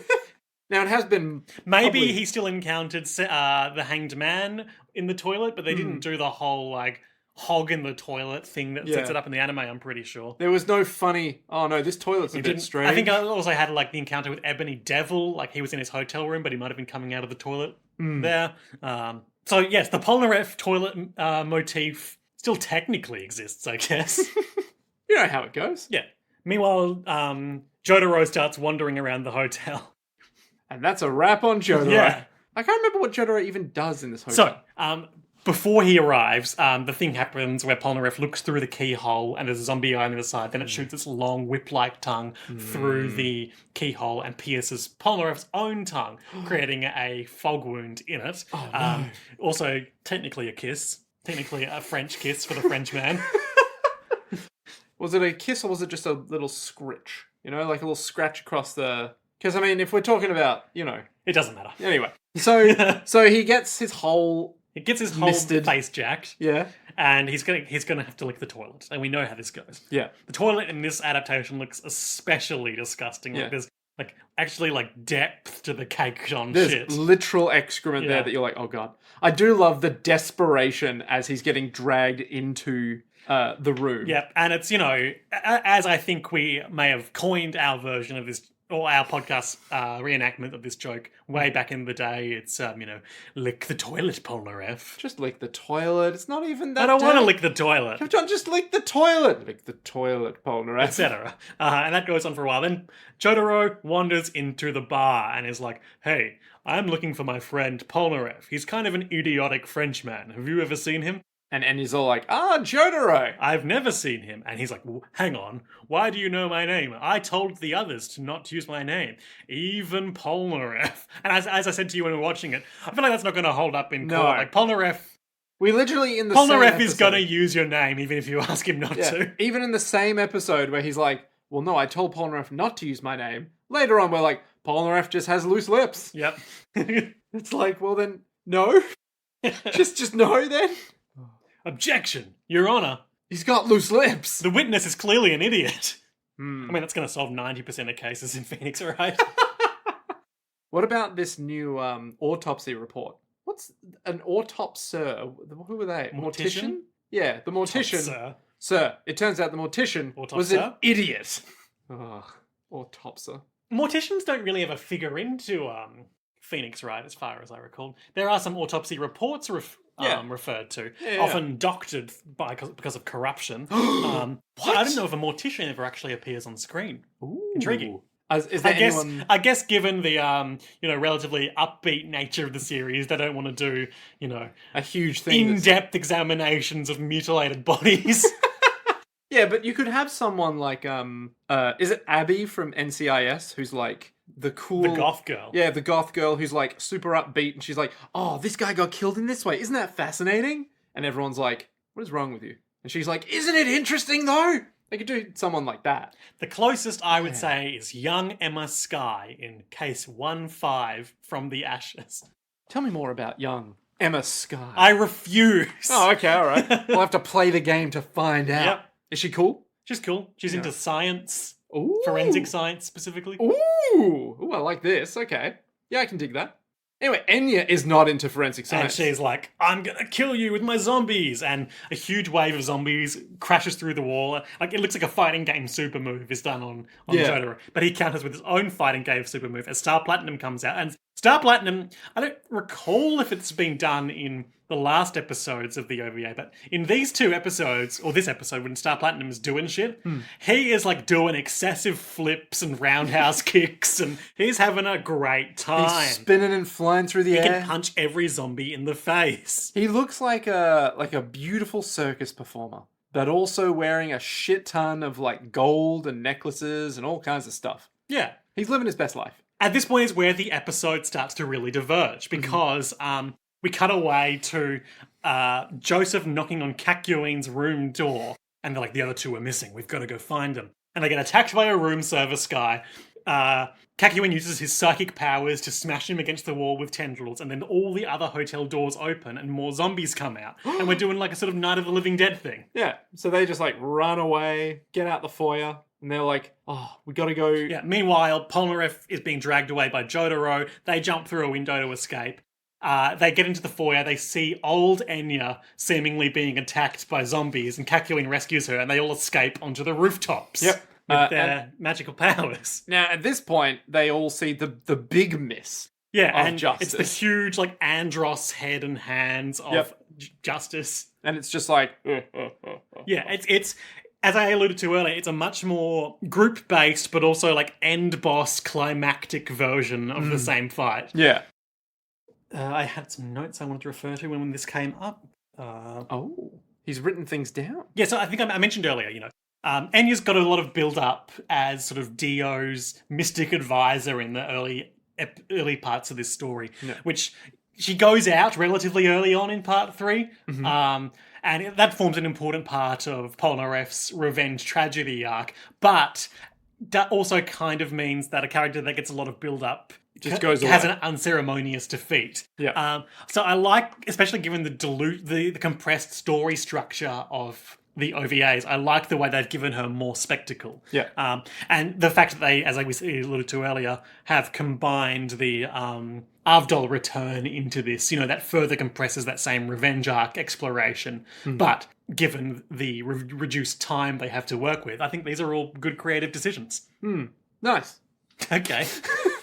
Now, it has been... Maybe he still encountered the hanged man in the toilet, but they didn't do the whole, like, hog in the toilet thing that sets it up in the anime, I'm pretty sure. There was no funny, oh no, this toilet's a bit strange. I think I also had, like, the encounter with Ebony Devil, like, he was in his hotel room, but he might have been coming out of the toilet there. So, yes, the Polnareff toilet motif still technically exists, I guess. You know how it goes. Yeah. Meanwhile, Jotaro starts wandering around the hotel. And that's a wrap on Jotaro. Yeah. I can't remember what Jotaro even does in this hotel. So, before he arrives, the thing happens where Polnareff looks through the keyhole and there's a zombie eye on the other side. Then it shoots its long whip-like tongue through the keyhole and pierces Polnareff's own tongue, creating a fog wound in it. Oh, no. Also, technically a kiss. Technically a French kiss for the French man. Was it a kiss or was it just a little scritch? You know, like a little scratch across the... Because, I mean, if we're talking about, you know... It doesn't matter. Anyway. So he gets his whole... He gets his whole face jacked. Yeah. And he's gonna have to lick the toilet. And we know how this goes. Yeah. The toilet in this adaptation looks especially disgusting. Like there's actually depth to the caked on There's shit. literal excrement there that you're like, oh god. I do love the desperation as he's getting dragged into the room. Yep, and it's, as I think we may have coined our version of this, or our podcast reenactment of this joke way back in the day, it's, lick the toilet, Polnareff. Just lick the toilet. It's not even that I don't want to lick the toilet. Just lick the toilet. Lick the toilet, Polnareff. Etc. And that goes on for a while. Then Jotaro wanders into the bar and is like, hey, I'm looking for my friend Polnareff. He's kind of an idiotic Frenchman. Have you ever seen him? And he's all like, Jotaro! I've never seen him. And he's like, hang on, why do you know my name? I told the others to not use my name. Even Polnareff. And as I said to you when we were watching it, I feel like that's not going to hold up in court. Like, Polnareff... We literally in the same Polnareff episode... is going to use your name even if you ask him not to. Even in the same episode where he's like, well, no, I told Polnareff not to use my name. Later on, we're like, Polnareff just has loose lips. Yep. It's like, well then, no. just no then. Objection, Your Honor. He's got loose lips. The witness is clearly an idiot. I mean, that's going to solve 90% of cases in Phoenix, right? What about this new autopsy report? What's an autopsir? Who were they? Mortician? Yeah, the mortician. Autopsir. Sir, it turns out the mortician was an idiot. Autopsir. Morticians don't really ever figure into Phoenix, right, as far as I recall. There are some autopsy reports referred to, often doctored because of corruption. I don't know if a mortician ever actually appears on screen. Ooh. Intriguing. I guess given the relatively upbeat nature of the series, they don't want to do a huge thing, in-depth examinations of mutilated bodies. Yeah, but you could have someone like is it Abby from NCIS who's like the goth girl. Yeah, the goth girl who's like super upbeat and she's like, "Oh, this guy got killed in this way. Isn't that fascinating?" And everyone's like, "What is wrong with you?" And she's like, "Isn't it interesting though?" They could do someone like that. The closest I would say is young Emma Skye in Case 1-5 from the Ashes. Tell me more about young Emma Skye. I refuse. Oh, okay, all right. We'll have to play the game to find out. Yep. Is she cool? She's cool. She's into science. Ooh. Forensic science, specifically. Ooh, I like this. Okay. Yeah, I can dig that. Anyway, Enya is not into forensic science. And she's like, I'm gonna kill you with my zombies. And a huge wave of zombies crashes through the wall. Like, it looks like a fighting game super move is done on Jotaro. But he counters with his own fighting game super move as Star Platinum comes out. And Star Platinum, I don't recall if it's been done in the last episodes of the OVA, but in these two episodes, or this episode when Star Platinum is doing shit, he is like doing excessive flips and roundhouse kicks, and he's having a great time. He's spinning and flying through the air. He can punch every zombie in the face. He looks like a beautiful circus performer, but also wearing a shit ton of like gold and necklaces and all kinds of stuff. Yeah. He's living his best life. At this point is where the episode starts to really diverge, because we cut away to Joseph knocking on Kakyoin's room door, and they're like, the other two are missing, we've got to go find them. And they get attacked by a room service guy. Kakyoin uses his psychic powers to smash him against the wall with tendrils, and then all the other hotel doors open and more zombies come out. And we're doing like a sort of Night of the Living Dead thing. Yeah, so they just like run away, get out the foyer, and they're like, oh, we gotta go. Yeah, meanwhile, Polnareff is being dragged away by Jotaro. They jump through a window to escape. They get into the foyer, they see old Enya seemingly being attacked by zombies, and Kakyoin rescues her, and they all escape onto the rooftops. Yep. With their magical powers. Now, at this point, they all see the big miss. Yeah, of and justice. It's the huge, like, Andros head and hands of justice. And it's just like... Yeah, it's as I alluded to earlier, it's a much more group-based, but also, like, end-boss climactic version of the same fight. Yeah. I had some notes I wanted to refer to when this came up. He's written things down. Yeah, so I think I mentioned earlier, Enya's got a lot of build up as sort of Dio's mystic advisor in the early parts of this story, which she goes out relatively early on in part 3. And that forms an important part of Polnareff's revenge tragedy arc. But that also kind of means that a character that gets a lot of build up just goes has away. an unceremonious defeat. Yeah. So I like, especially given the compressed story structure of the OVAs, I like the way they've given her more spectacle. Yeah. And the fact that they, as I alluded to earlier, have combined the Avdol return into this, that further compresses that same revenge arc exploration. But given the reduced time they have to work with, I think these are all good creative decisions. Nice. Okay.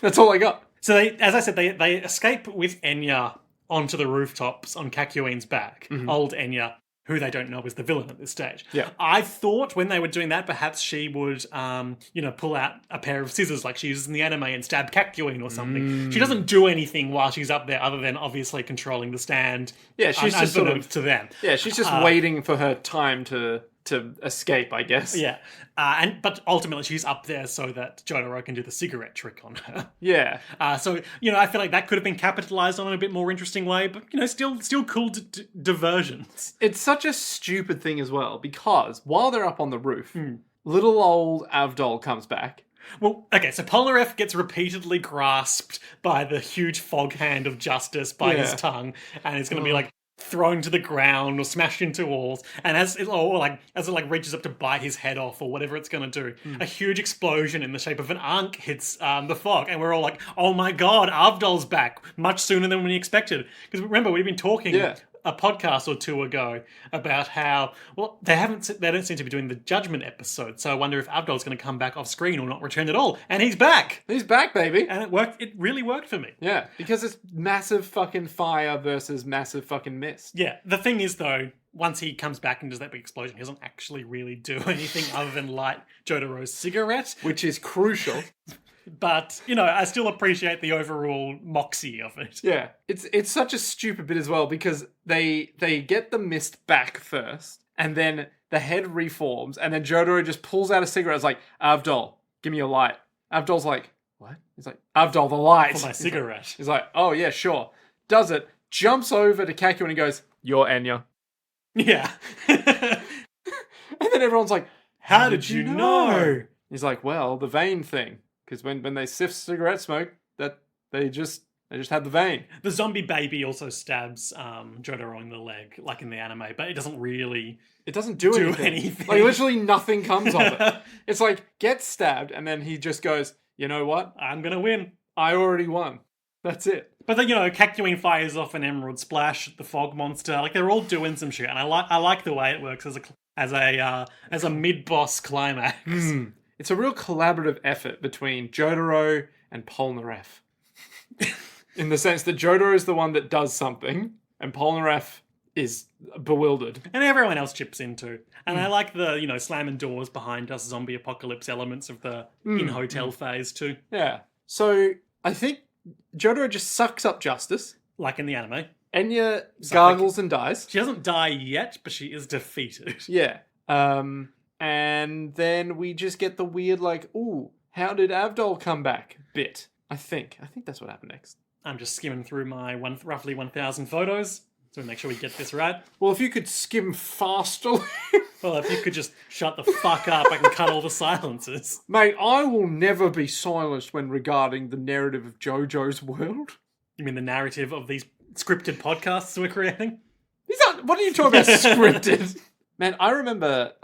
That's all I got. So as I said, they escape with Enya onto the rooftops on Kakyoin's back. Old Enya, who they don't know is the villain at this stage. Yeah. I thought when they were doing that, perhaps she would, pull out a pair of scissors like she uses in the anime and stab Kakyoin or something. She doesn't do anything while she's up there other than obviously controlling the stand. Yeah, she's just sort of to them. Yeah, she's just waiting for her time to escape, I guess. Yeah. But ultimately she's up there so that Jotaro can do the cigarette trick on her. Yeah. So I feel like that could have been capitalized on in a bit more interesting way, but still cool diversions. It's such a stupid thing as well, because while they're up on the roof, little old Avdol comes back. Well, okay, so Polnareff gets repeatedly grasped by the huge fog hand of justice by his tongue, and it's going to be like thrown to the ground or smashed into walls, and as it reaches up to bite his head off or whatever it's going to do, a huge explosion in the shape of an ankh hits the fog, and we're all like, oh my god, Avdol's back much sooner than we expected. Because remember, we've been talking a podcast or two ago about how they don't seem to be doing the Judgment episode, so I wonder if Avdol's going to come back off screen or not return at all, and he's back, baby, and it worked. It really worked for me. Yeah, because it's massive fucking fire versus massive fucking mist. Yeah, the thing is though, once he comes back and does that big explosion, he doesn't actually really do anything other than light Jotaro's cigarette, which is crucial. But, I still appreciate the overall moxie of it. Yeah, it's such a stupid bit as well, because they get the mist back first, and then the head reforms, and then Jotaro just pulls out a cigarette. It's like, Avdol, give me your light. Avdol's like, what? He's like, Avdol, the light. For my cigarette. He's like, oh yeah, sure. Does it, jumps over to Kakyoin and goes, you're Enya. Yeah. And then everyone's like, how did you know? He's like, well, the vein thing. Because when they sift cigarette smoke, that they just had the vein. The zombie baby also stabs Jotaro in the leg, like in the anime, but it doesn't really... It doesn't do anything. Like, literally nothing comes of it. It's like, gets stabbed, and then he just goes, you know what? I'm gonna win. I already won. That's it. But then, Kakyoin fires off an emerald splash at the fog monster. Like, they're all doing some shit, and I like the way it works as a mid-boss climax. It's a real collaborative effort between Jotaro and Polnareff. In the sense that Jotaro is the one that does something, and Polnareff is bewildered. And everyone else chips in too. And I like the, slamming doors behind us zombie apocalypse elements of the in-hotel phase too. Yeah. So, I think Jotaro just sucks up justice. Like in the anime. Enya gargles and dies. She doesn't die yet, but she is defeated. Yeah. And then we just get the weird, like, ooh, how did Avdol come back bit? I think that's what happened next. I'm just skimming through my roughly 1,000 photos to make sure we get this right. Well, if you could skim faster. Well, if you could just shut the fuck up, I can cut all the silences. Mate, I will never be silenced when regarding the narrative of JoJo's world. You mean the narrative of these scripted podcasts we're creating? What are you talking about, scripted? Man, I remember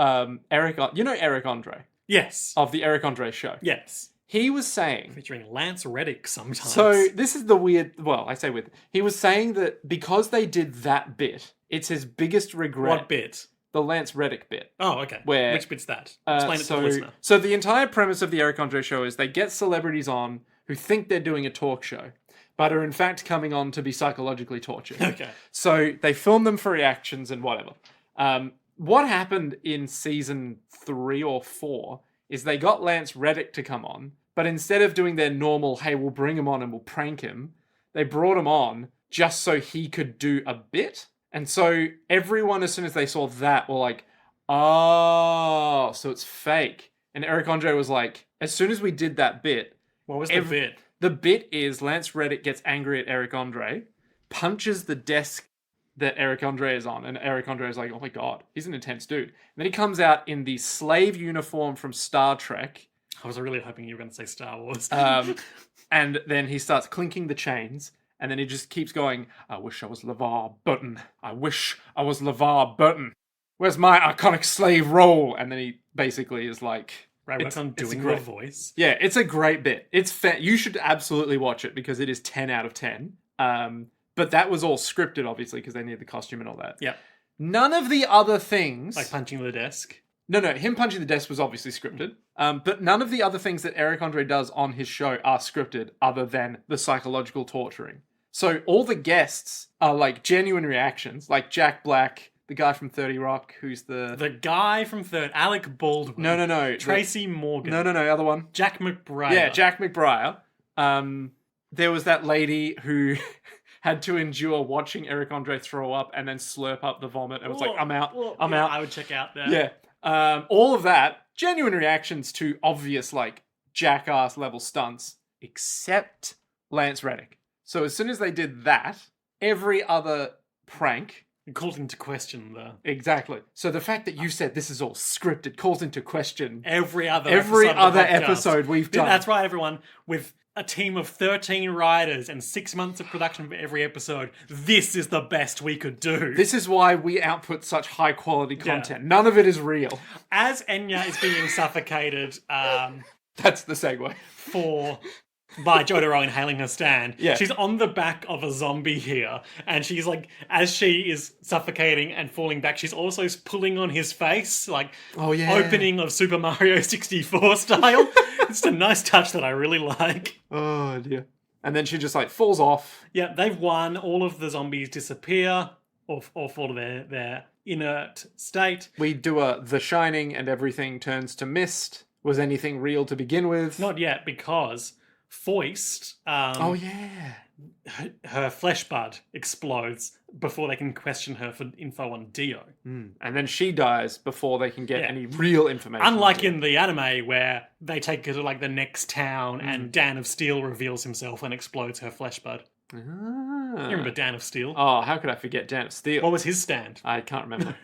Eric Andre? Yes. Of the Eric Andre show. Yes. He was saying... Featuring Lance Reddick sometimes. So, this is the weird... Well, I say weird. He was saying that because they did that bit, it's his biggest regret. What bit? The Lance Reddick bit. Oh, okay. Which bit's that? Explain it to the listener. So, the entire premise of the Eric Andre show is they get celebrities on who think they're doing a talk show, but are in fact coming on to be psychologically tortured. Okay. So, they film them for reactions and whatever. What happened in season 3 or 4 is they got Lance Reddick to come on, but instead of doing their normal, hey, we'll bring him on and we'll prank him, they brought him on just so he could do a bit And so everyone, as soon as they saw that, were like, oh, so it's fake. And Eric Andre was like, as soon as we did that bit... What was the bit? The bit is Lance Reddick gets angry at Eric Andre, punches the desk that Eric Andre is on, and Eric Andre is like, oh my god, he's an intense dude. And then he comes out in the slave uniform from Star Trek. I was really hoping you were going to say Star Wars. And then he starts clinking the chains, and then he just keeps going, I wish I was LeVar Burton. I wish I was LeVar Burton. Where's my iconic slave role? And then he basically is like... Right, works on doing the voice. Yeah, it's a great bit. It's you should absolutely watch it because it is 10 out of 10. But that was all scripted, obviously, because they need the costume and all that. Yeah. None of the other things... Like punching the desk? No, him punching the desk was obviously scripted. But none of the other things that Eric Andre does on his show are scripted other than the psychological torturing. So all the guests are like genuine reactions, like Jack Black... The guy from 30 Rock, who's the guy from Alec Baldwin. No. Tracy Morgan. No, other one. Jack McBride. Yeah, Jack McBride. There was that lady who had to endure watching Eric Andre throw up and then slurp up the vomit. It was like, I'm out. I would check out that. Yeah. All of that, genuine reactions to obvious, like, jackass level stunts, except Lance Reddick. So as soon as they did that, every other prank... It calls into question the... Exactly. So the fact that you said this is all scripted calls into question every other episode we've done. That's right, everyone. With a team of 13 writers and 6 months of production for every episode, this is the best we could do. This is why we output such high quality content. Yeah. None of it is real. As Enya is being suffocated... That's the segue. By Jotaro inhaling her stand. Yeah. She's on the back of a zombie here, and she's like, as she is suffocating and falling back, she's also pulling on his face, like opening of Super Mario 64 style. It's a nice touch that I really like. Oh dear. And then she just like falls off. Yeah, they've won. All of the zombies disappear or fall to their inert state. We do The Shining and everything turns to mist. Was anything real to begin with? Not yet, because... Foist, her flesh bud explodes before they can question her for info on Dio. And then she dies before they can get any real information. Unlike in the anime where they take her to like the next town and Dan of Steel reveals himself and explodes her flesh bud. You remember Dan of Steel? Oh, how could I forget Dan of Steel? What was his stand? I can't remember.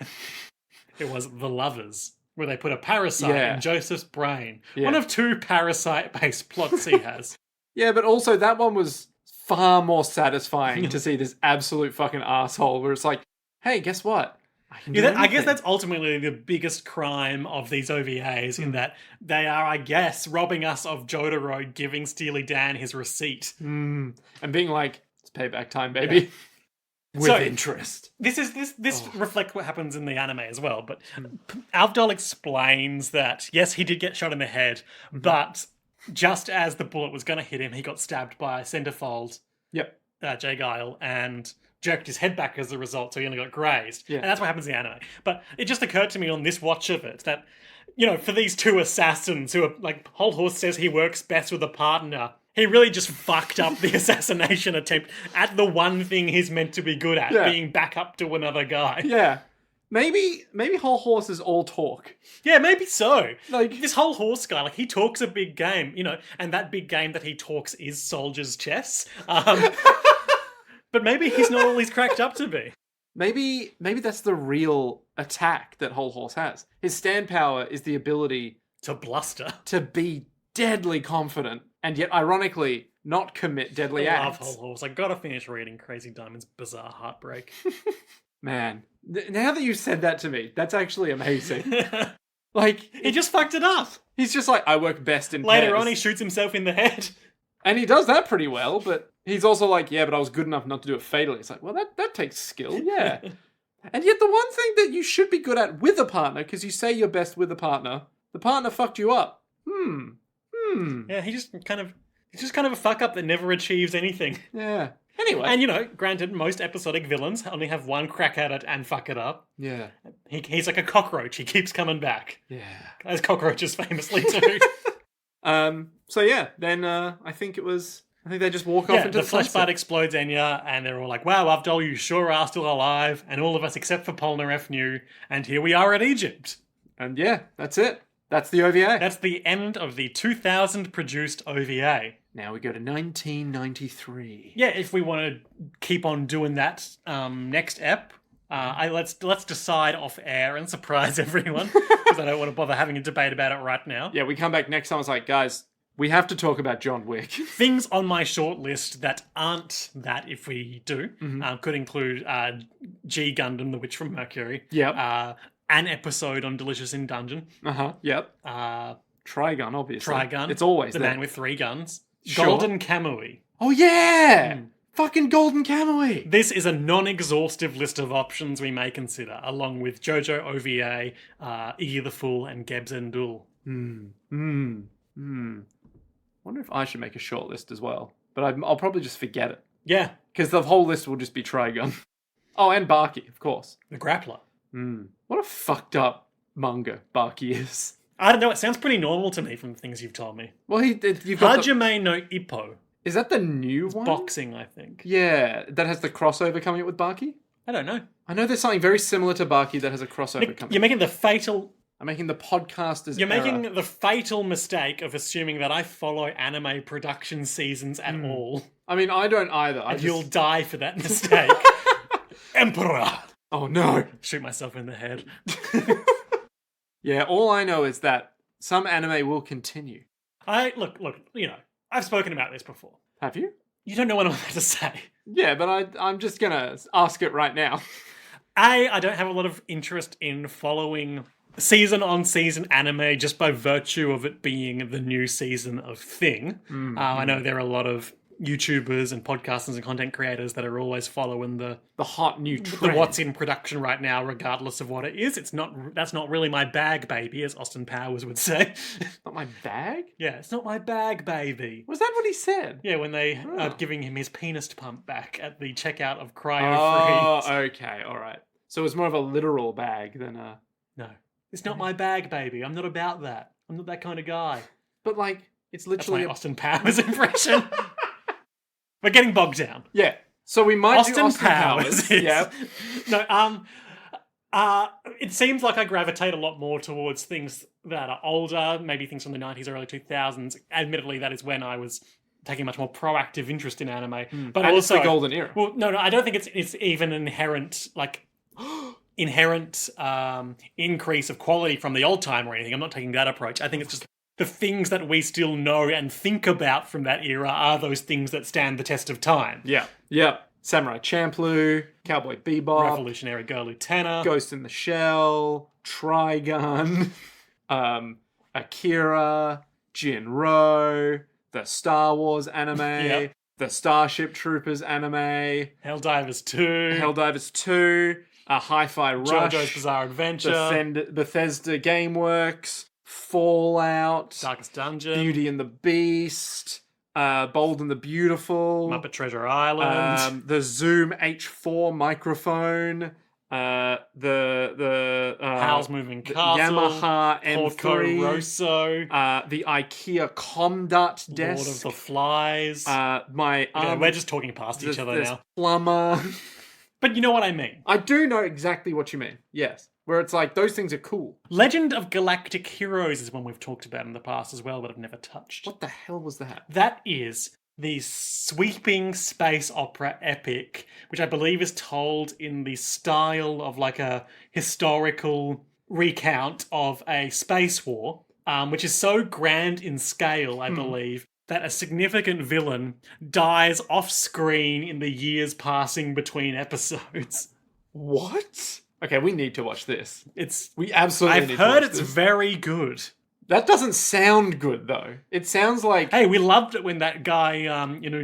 It was The Lovers, where they put a parasite in Joseph's brain. Yeah. One of 2 parasite-based plots he has. Yeah, but also that one was far more satisfying to see this absolute fucking asshole where it's like, hey, guess what? I guess that's ultimately the biggest crime of these OVAs in that they are, I guess, robbing us of Jotaro giving Steely Dan his receipt. And being like, it's payback time, baby. Yeah. With interest. This reflects what happens in the anime as well, but Avdol explains that, yes, he did get shot in the head, but just as the bullet was going to hit him, he got stabbed by Centerfold, Jay Guile, and jerked his head back as a result, so he only got grazed. Yeah. And that's what happens in the anime. But it just occurred to me on this watch of it that, you know, for these 2 assassins who are, like, Whole Horse says he works best with a partner, he really just fucked up the assassination attempt at the one thing he's meant to be good at, being back up to another guy. Yeah. Maybe Whole Horse is all talk. Yeah, maybe so. Like this Whole Horse guy, like he talks a big game, you know, and that big game that he talks is Soldier's Chess. But maybe he's not all he's cracked up to be. Maybe that's the real attack that Whole Horse has. His stand power is the ability to bluster, to be deadly confident, and yet ironically not commit deadly acts. I love Whole Horse. I gotta finish reading Crazy Diamond's Bizarre Heartbreak. Man, now that you said that to me, that's actually amazing. Like, he just fucked it up. He's just like, I work best in Later pairs. on, he shoots himself in the head. And he does that pretty well, but he's also like, yeah, but I was good enough not to do it fatally. It's like, well, that takes skill, yeah. And yet the one thing that you should be good at with a partner, because you say you're best with a partner, the partner fucked you up. Yeah, he's just kind of a fuck up that never achieves anything. Yeah. Anyway. And, you know, granted, most episodic villains only have one crack at it and fuck it up. Yeah. He's like a cockroach. He keeps coming back. Yeah. As cockroaches famously do. So yeah, then I think it was I think they just walk off into the flesh sunset. bud explodes Enya, and they're all like, wow, Avdol, you sure are still alive. And all of us except for Polnareff knew, and here we are at Egypt. And yeah, that's it. That's the OVA. That's the end of the 2000 produced OVA. Now we go to 1993. Yeah, if we want to keep on doing that next ep, let's decide off air and surprise everyone, because I don't want to bother having a debate about it right now. Yeah, we come back next time. It's like, guys, we have to talk about John Wick. Things on my short list that aren't that, if we do, could include G Gundam, The Witch from Mercury. Yep. An episode on Delicious in Dungeon. Yep. Trigun, obviously. Trigun. It's always the there. man with 3 guns. Sure. Golden Kamui. Oh, yeah! Fucking Golden Kamui! This is a non-exhaustive list of options we may consider, along with JoJo OVA, Iggy the Fool, and Gebs Endul. Wonder if I should make a short list as well. But I'll probably just forget it. Yeah. Because the whole list will just be Trigun. Oh, and Baki, of course. The Grappler. What a fucked up manga Baki is. I don't know, it sounds pretty normal to me from the things you've told me. Well, you've got Hajime no Ippo. Is that the new one? Boxing, I think. Yeah, that has the crossover coming up with Baki? I don't know. I know there's something very similar to Baki that has a crossover coming. You're making the fatal... I'm making the podcasters You're error. making the fatal mistake of assuming that I follow anime production seasons at all. I mean, I don't either. You'll die for that mistake. Emperor! Oh no. Shoot myself in the head. Yeah, all I know is that some anime will continue. Look, you know, I've spoken about this before. Have you? You don't know what I'm about to say. Yeah, but I'm just gonna ask it right now. I don't have a lot of interest in following season-on-season anime just by virtue of it being the new season of thing. I know there are a lot of YouTubers and podcasters and content creators that are always following the hot new trend. The what's in production right now, regardless of what it is. That's not really my bag, baby, as Austin Powers would say. Not my bag? Yeah, it's not my bag, baby. Was that what he said? Yeah, when they are giving him his penis to pump back at the checkout of Cryo Oh, Free. okay, all right. So it was more of a literal bag than a... No, it's not my bag, baby. I'm not about that. I'm not that kind of guy. But like, it's That's literally my Austin Powers impression. We're getting bogged down. Yeah. So we might do Austin Powers. Yeah. No, it seems like I gravitate a lot more towards things that are older, maybe things from the 90s, early 2000s. Admittedly, that is when I was taking a much more proactive interest in anime. But and also it's the golden era. Well, no, I don't think it's even inherent increase of quality from the old time or anything. I'm not taking that approach. I think it's just the things that we still know and think about from that era are those things that stand the test of time. Yeah. Yep. Samurai Champloo, Cowboy Bebop, Revolutionary Girl Lieutenant, Ghost in the Shell, Trigun, Akira, Jinro, the Star Wars anime, the Starship Troopers anime, Helldivers 2, Helldivers 2, Hi-Fi Rush, JoJo's Bizarre Adventure, Bethesda Gameworks, Fallout, Darkest Dungeon, Beauty and the Beast, Bold and the Beautiful, Muppet Treasure Island, the Zoom H4 microphone, the Howl's Moving Castle, Yamaha M3, Rosso, the IKEA Comdot desk, Lord of the Flies. We're just talking past each other now. Plumber. But you know what I mean. I do know exactly what you mean. Yes. Where it's like, those things are cool. Legend of Galactic Heroes is one we've talked about in the past as well, but I've never touched. What the hell was that? That is the sweeping space opera epic, which I believe is told in the style of like a historical recount of a space war, which is so grand in scale, I believe, that a significant villain dies off-screen in the years passing between episodes. What? Okay, we need to watch this. We absolutely I've need to watch heard it's this. very good. That doesn't sound good, though. It sounds like... Hey, we loved it when that guy,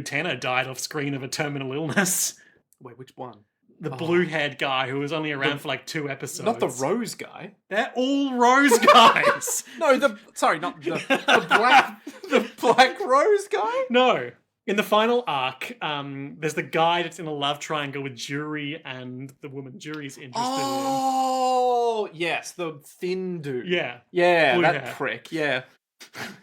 Tanner, died off-screen of a terminal illness. Wait, which one? The blue-haired guy who was only around for like 2 episodes. Not the Rose guy. They're all Rose guys. No, not the Black Rose guy? No. In the final arc, there's the guy that's in a love triangle with Jury and the woman Jury's interested Oh, yes, the thin dude. in. Yeah. Yeah, Blue that hair. prick, yeah.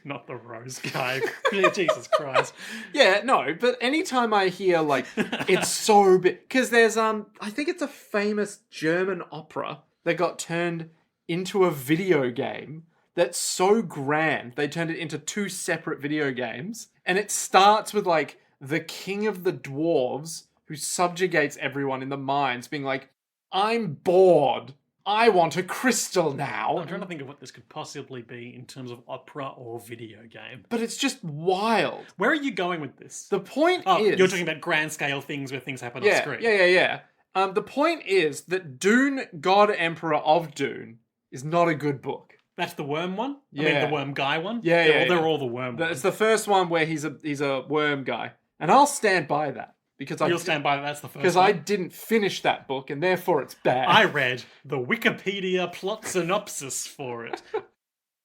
Not the rose guy. Jesus Christ. Yeah, no, but anytime I hear like it's so big, because there's I think it's a famous German opera that got turned into a video game that's so grand they turned it into two separate video games, and it starts with like the king of the dwarves who subjugates everyone in the mines being like, I'm bored, I want a crystal now. I'm trying to think of what this could possibly be in terms of opera or video game. But it's just wild. Where are you going with this? The point is... You're talking about grand scale things where things happen on screen. Yeah. The point is that Dune, God Emperor of Dune, is not a good book. That's the worm one? Yeah. I mean, the worm guy one? Yeah, They're all the worm ones. It's the first one where he's a worm guy. And I'll stand by that. You'll stand by that's the first one? Because I didn't finish that book, and therefore it's bad. I read the Wikipedia plot synopsis for it.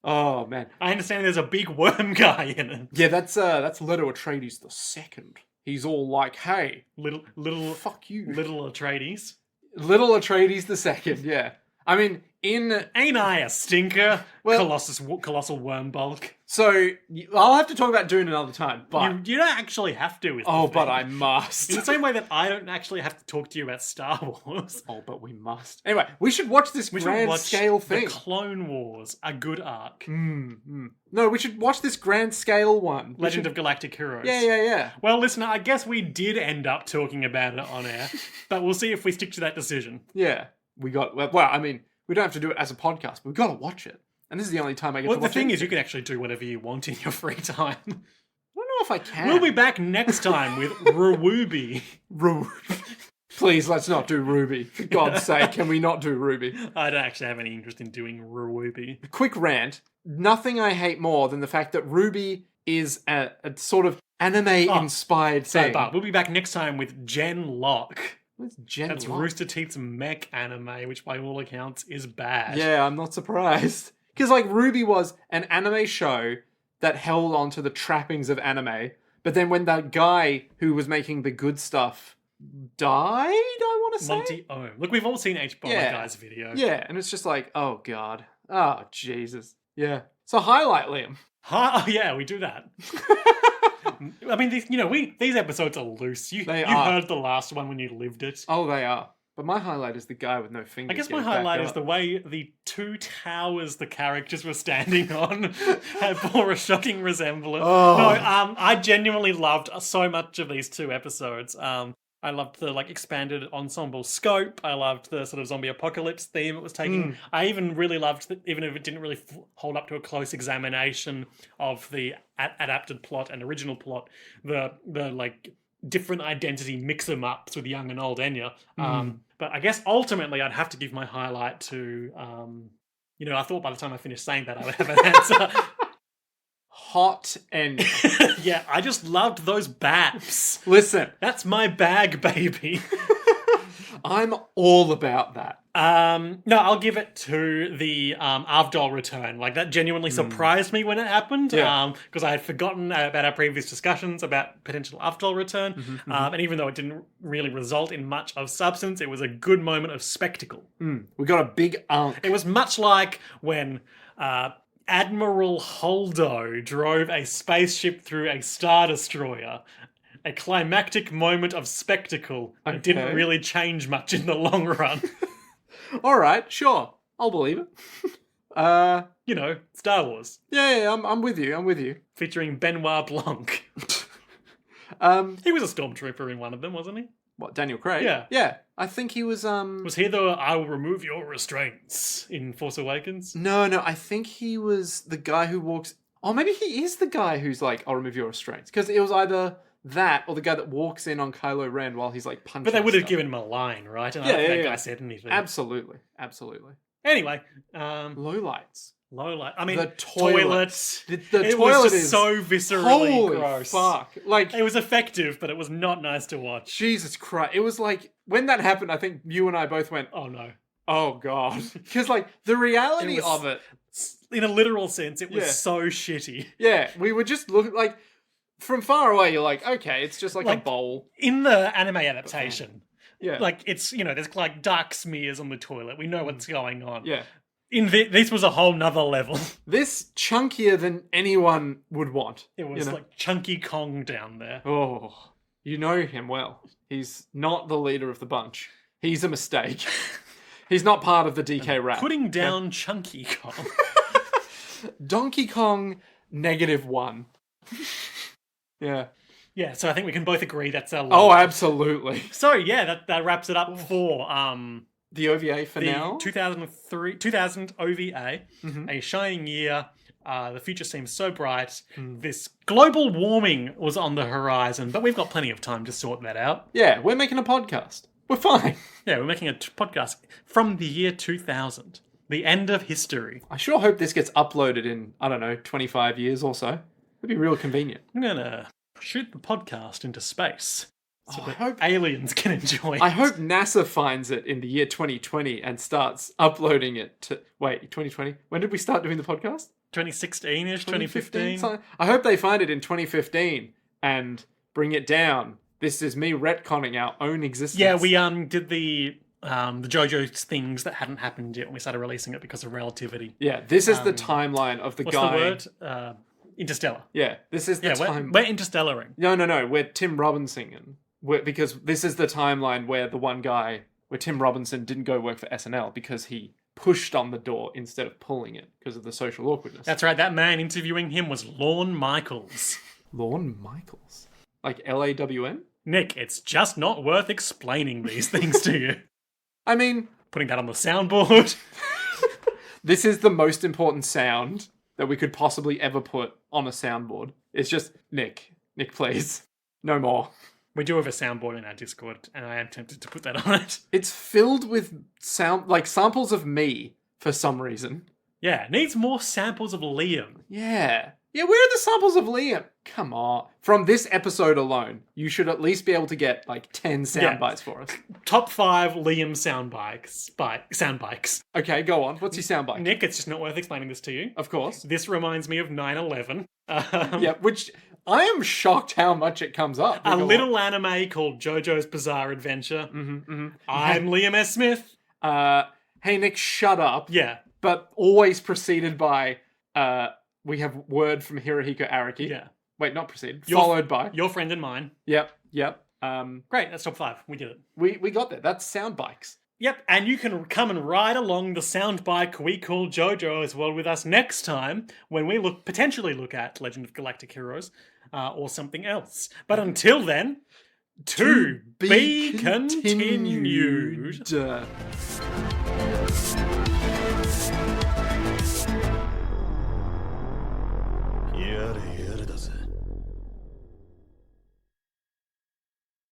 Oh, man. I understand there's a big worm guy in it. Yeah, that's Leto Atreides the second. He's all like, hey... Little... Fuck you. Little Atreides. Little Atreides the second, yeah. I mean, in... Ain't I a stinker? Well, colossal worm bulk. So, I'll have to talk about Dune another time, but... You don't actually have to with Oh, but I must. In the same way that I don't actually have to talk to you about Star Wars. Oh, but we must. Anyway, we should watch this grand scale thing. The Clone Wars, a good arc. No, we should watch this grand scale one. Legend of Galactic Heroes. Yeah. Well, listener, I guess we did end up talking about it on air, but we'll see if we stick to that decision. Yeah. We got... Well, I mean, we don't have to do it as a podcast, but we've got to watch it. And this is the only time I get to watch it. Well, the thing is, you can actually do whatever you want in your free time. I don't know if I can. We'll be back next time with Ruby. Please, let's not do Ruby. For God's sake, can we not do Ruby? I don't actually have any interest in doing Ruby. Quick rant. Nothing I hate more than the fact that Ruby is a sort of anime-inspired thing. So, we'll be back next time with Jen Locke. What's Jen That's Locke? Rooster Teeth's mech anime, which by all accounts is bad. Yeah, I'm not surprised. Because, like, Ruby was an anime show that held on to the trappings of anime, but then when that guy who was making the good stuff died, I want to say? Monty Ohm. Look, we've all seen H-Bomber Guy's video. Yeah, and it's just like, oh, God. Oh, Jesus. Yeah. So highlight, Liam. Oh, yeah, we do that. I mean, these episodes are loose. You heard the last one when you lived it. Oh, they are. But my highlight is the guy with no fingers. I guess my highlight is the way the two towers the characters were standing on bore a shocking resemblance. Oh. No, I genuinely loved so much of these two episodes. I loved the expanded ensemble scope. I loved the sort of zombie apocalypse theme it was taking. I even really loved that, even if it didn't really hold up to a close examination of the adapted plot and original plot, the different identity mix-em-ups with young and old Enya. But I guess ultimately I'd have to give my highlight to, I thought by the time I finished saying that I would have an answer. Hot Enya. Yeah, I just loved those baps. Listen. That's my bag, baby. I'm all about that. No, I'll give it to the Avdol return. Like, that genuinely surprised me when it happened. Yeah. Because I had forgotten about our previous discussions about potential Avdol return. And even though it didn't really result in much of substance, it was a good moment of spectacle. We got a big unk. It was much like when Admiral Holdo drove a spaceship through a Star Destroyer. A climactic moment of spectacle. Okay. It didn't really change much in the long run. All right, sure. I'll believe it. Star Wars. Yeah, I'm with you. Featuring Benoit Blanc. He was a stormtrooper in one of them, wasn't he? What, Daniel Craig? Yeah. Yeah. I think he was, Was he the I will remove your restraints in Force Awakens? No, I think he was the guy who walks... Oh, maybe he is the guy who's like, I'll remove your restraints. Because it was either... that, or the guy that walks in on Kylo Ren while he's punching. But they would have given him a line, right? And I don't think that guy said anything. Absolutely. Anyway, lowlights. I mean, the toilet. The it toilet was just is so viscerally holy gross. Fuck! It was effective, but it was not nice to watch. Jesus Christ! It was when that happened. I think you and I both went, "Oh no." Oh God! Because the reality of it, in a literal sense, it was so shitty. Yeah, we were just looking from far away. You're like, okay, it's just a bowl. In the anime adaptation, yeah, it's there's dark smears on the toilet. We know what's going on. Yeah. This was a whole nother level. This chunkier than anyone would want. It was you know? like Chunky Kong down there. Oh, you know him well. He's not the leader of the bunch. He's a mistake. He's not part of the DK rap. Putting down Chunky Kong. Donkey Kong -1. Yeah. Yeah, so I think we can both agree that's our Oh, absolutely. So yeah, that wraps it up for The OVA for the now. 2000 OVA, Mm-hmm. a shining year. The future seems so bright. This global warming was on the horizon, but we've got plenty of time to sort that out. Yeah, we're making a podcast. We're fine. Yeah, we're making a podcast from the year 2000, the end of history. I sure hope this gets uploaded in, I don't know, 25 years or so. That'd be real convenient. I'm gonna shoot the podcast into space so I that hope- aliens can enjoy it. I hope NASA finds it in the year 2020 and starts uploading it to... Wait, 2020? When did we start doing the podcast? 2016-ish, 2015. Something? I hope they find it in 2015 and bring it down. This is me retconning our own existence. Yeah, we did the JoJo things that hadn't happened yet when we started releasing it because of relativity. Yeah, this is the timeline of the What's guy... the word? Interstellar. Yeah, this is the Yeah, time... we're interstellaring. No, we're Tim Robinson. Because this is the timeline where the one guy, where Tim Robinson didn't go work for SNL because he pushed on the door instead of pulling it because of the social awkwardness. That's right, that man interviewing him was Lorne Michaels. Lorne Michaels? Like L-A-W-N? Nick, it's just not worth explaining these things to you. I mean... Putting that on the soundboard. This is the most important sound that we could possibly ever put on a soundboard. It's just, Nick, please. No more. We do have a soundboard in our Discord, and I am tempted to put that on it. It's filled with samples of me for some reason. Yeah, it needs more samples of Liam. Yeah. Yeah, where are the samples of Liam? Come on. From this episode alone, you should at least be able to get like 10 sound bites for us. Top 5 Liam sound bikes. Okay, go on. What's your sound bite? Nick, it's just not worth explaining this to you. Of course. This reminds me of 9/11. Yeah, which I am shocked how much it comes up. A little anime called JoJo's Bizarre Adventure. I'm Liam S. Smith. Hey Nick, shut up. Yeah. But always preceded by, we have word from Hirohiko Araki. Yeah. Wait, not preceded. Followed by. Your friend and mine. Yep. Great, that's top 5. We did it. We got there. That's sound bikes. Yep, and you can come and ride along the sound bike we call JoJo as well with us next time when we potentially look at Legend of Galactic Heroes or something else. But until then, to be continued.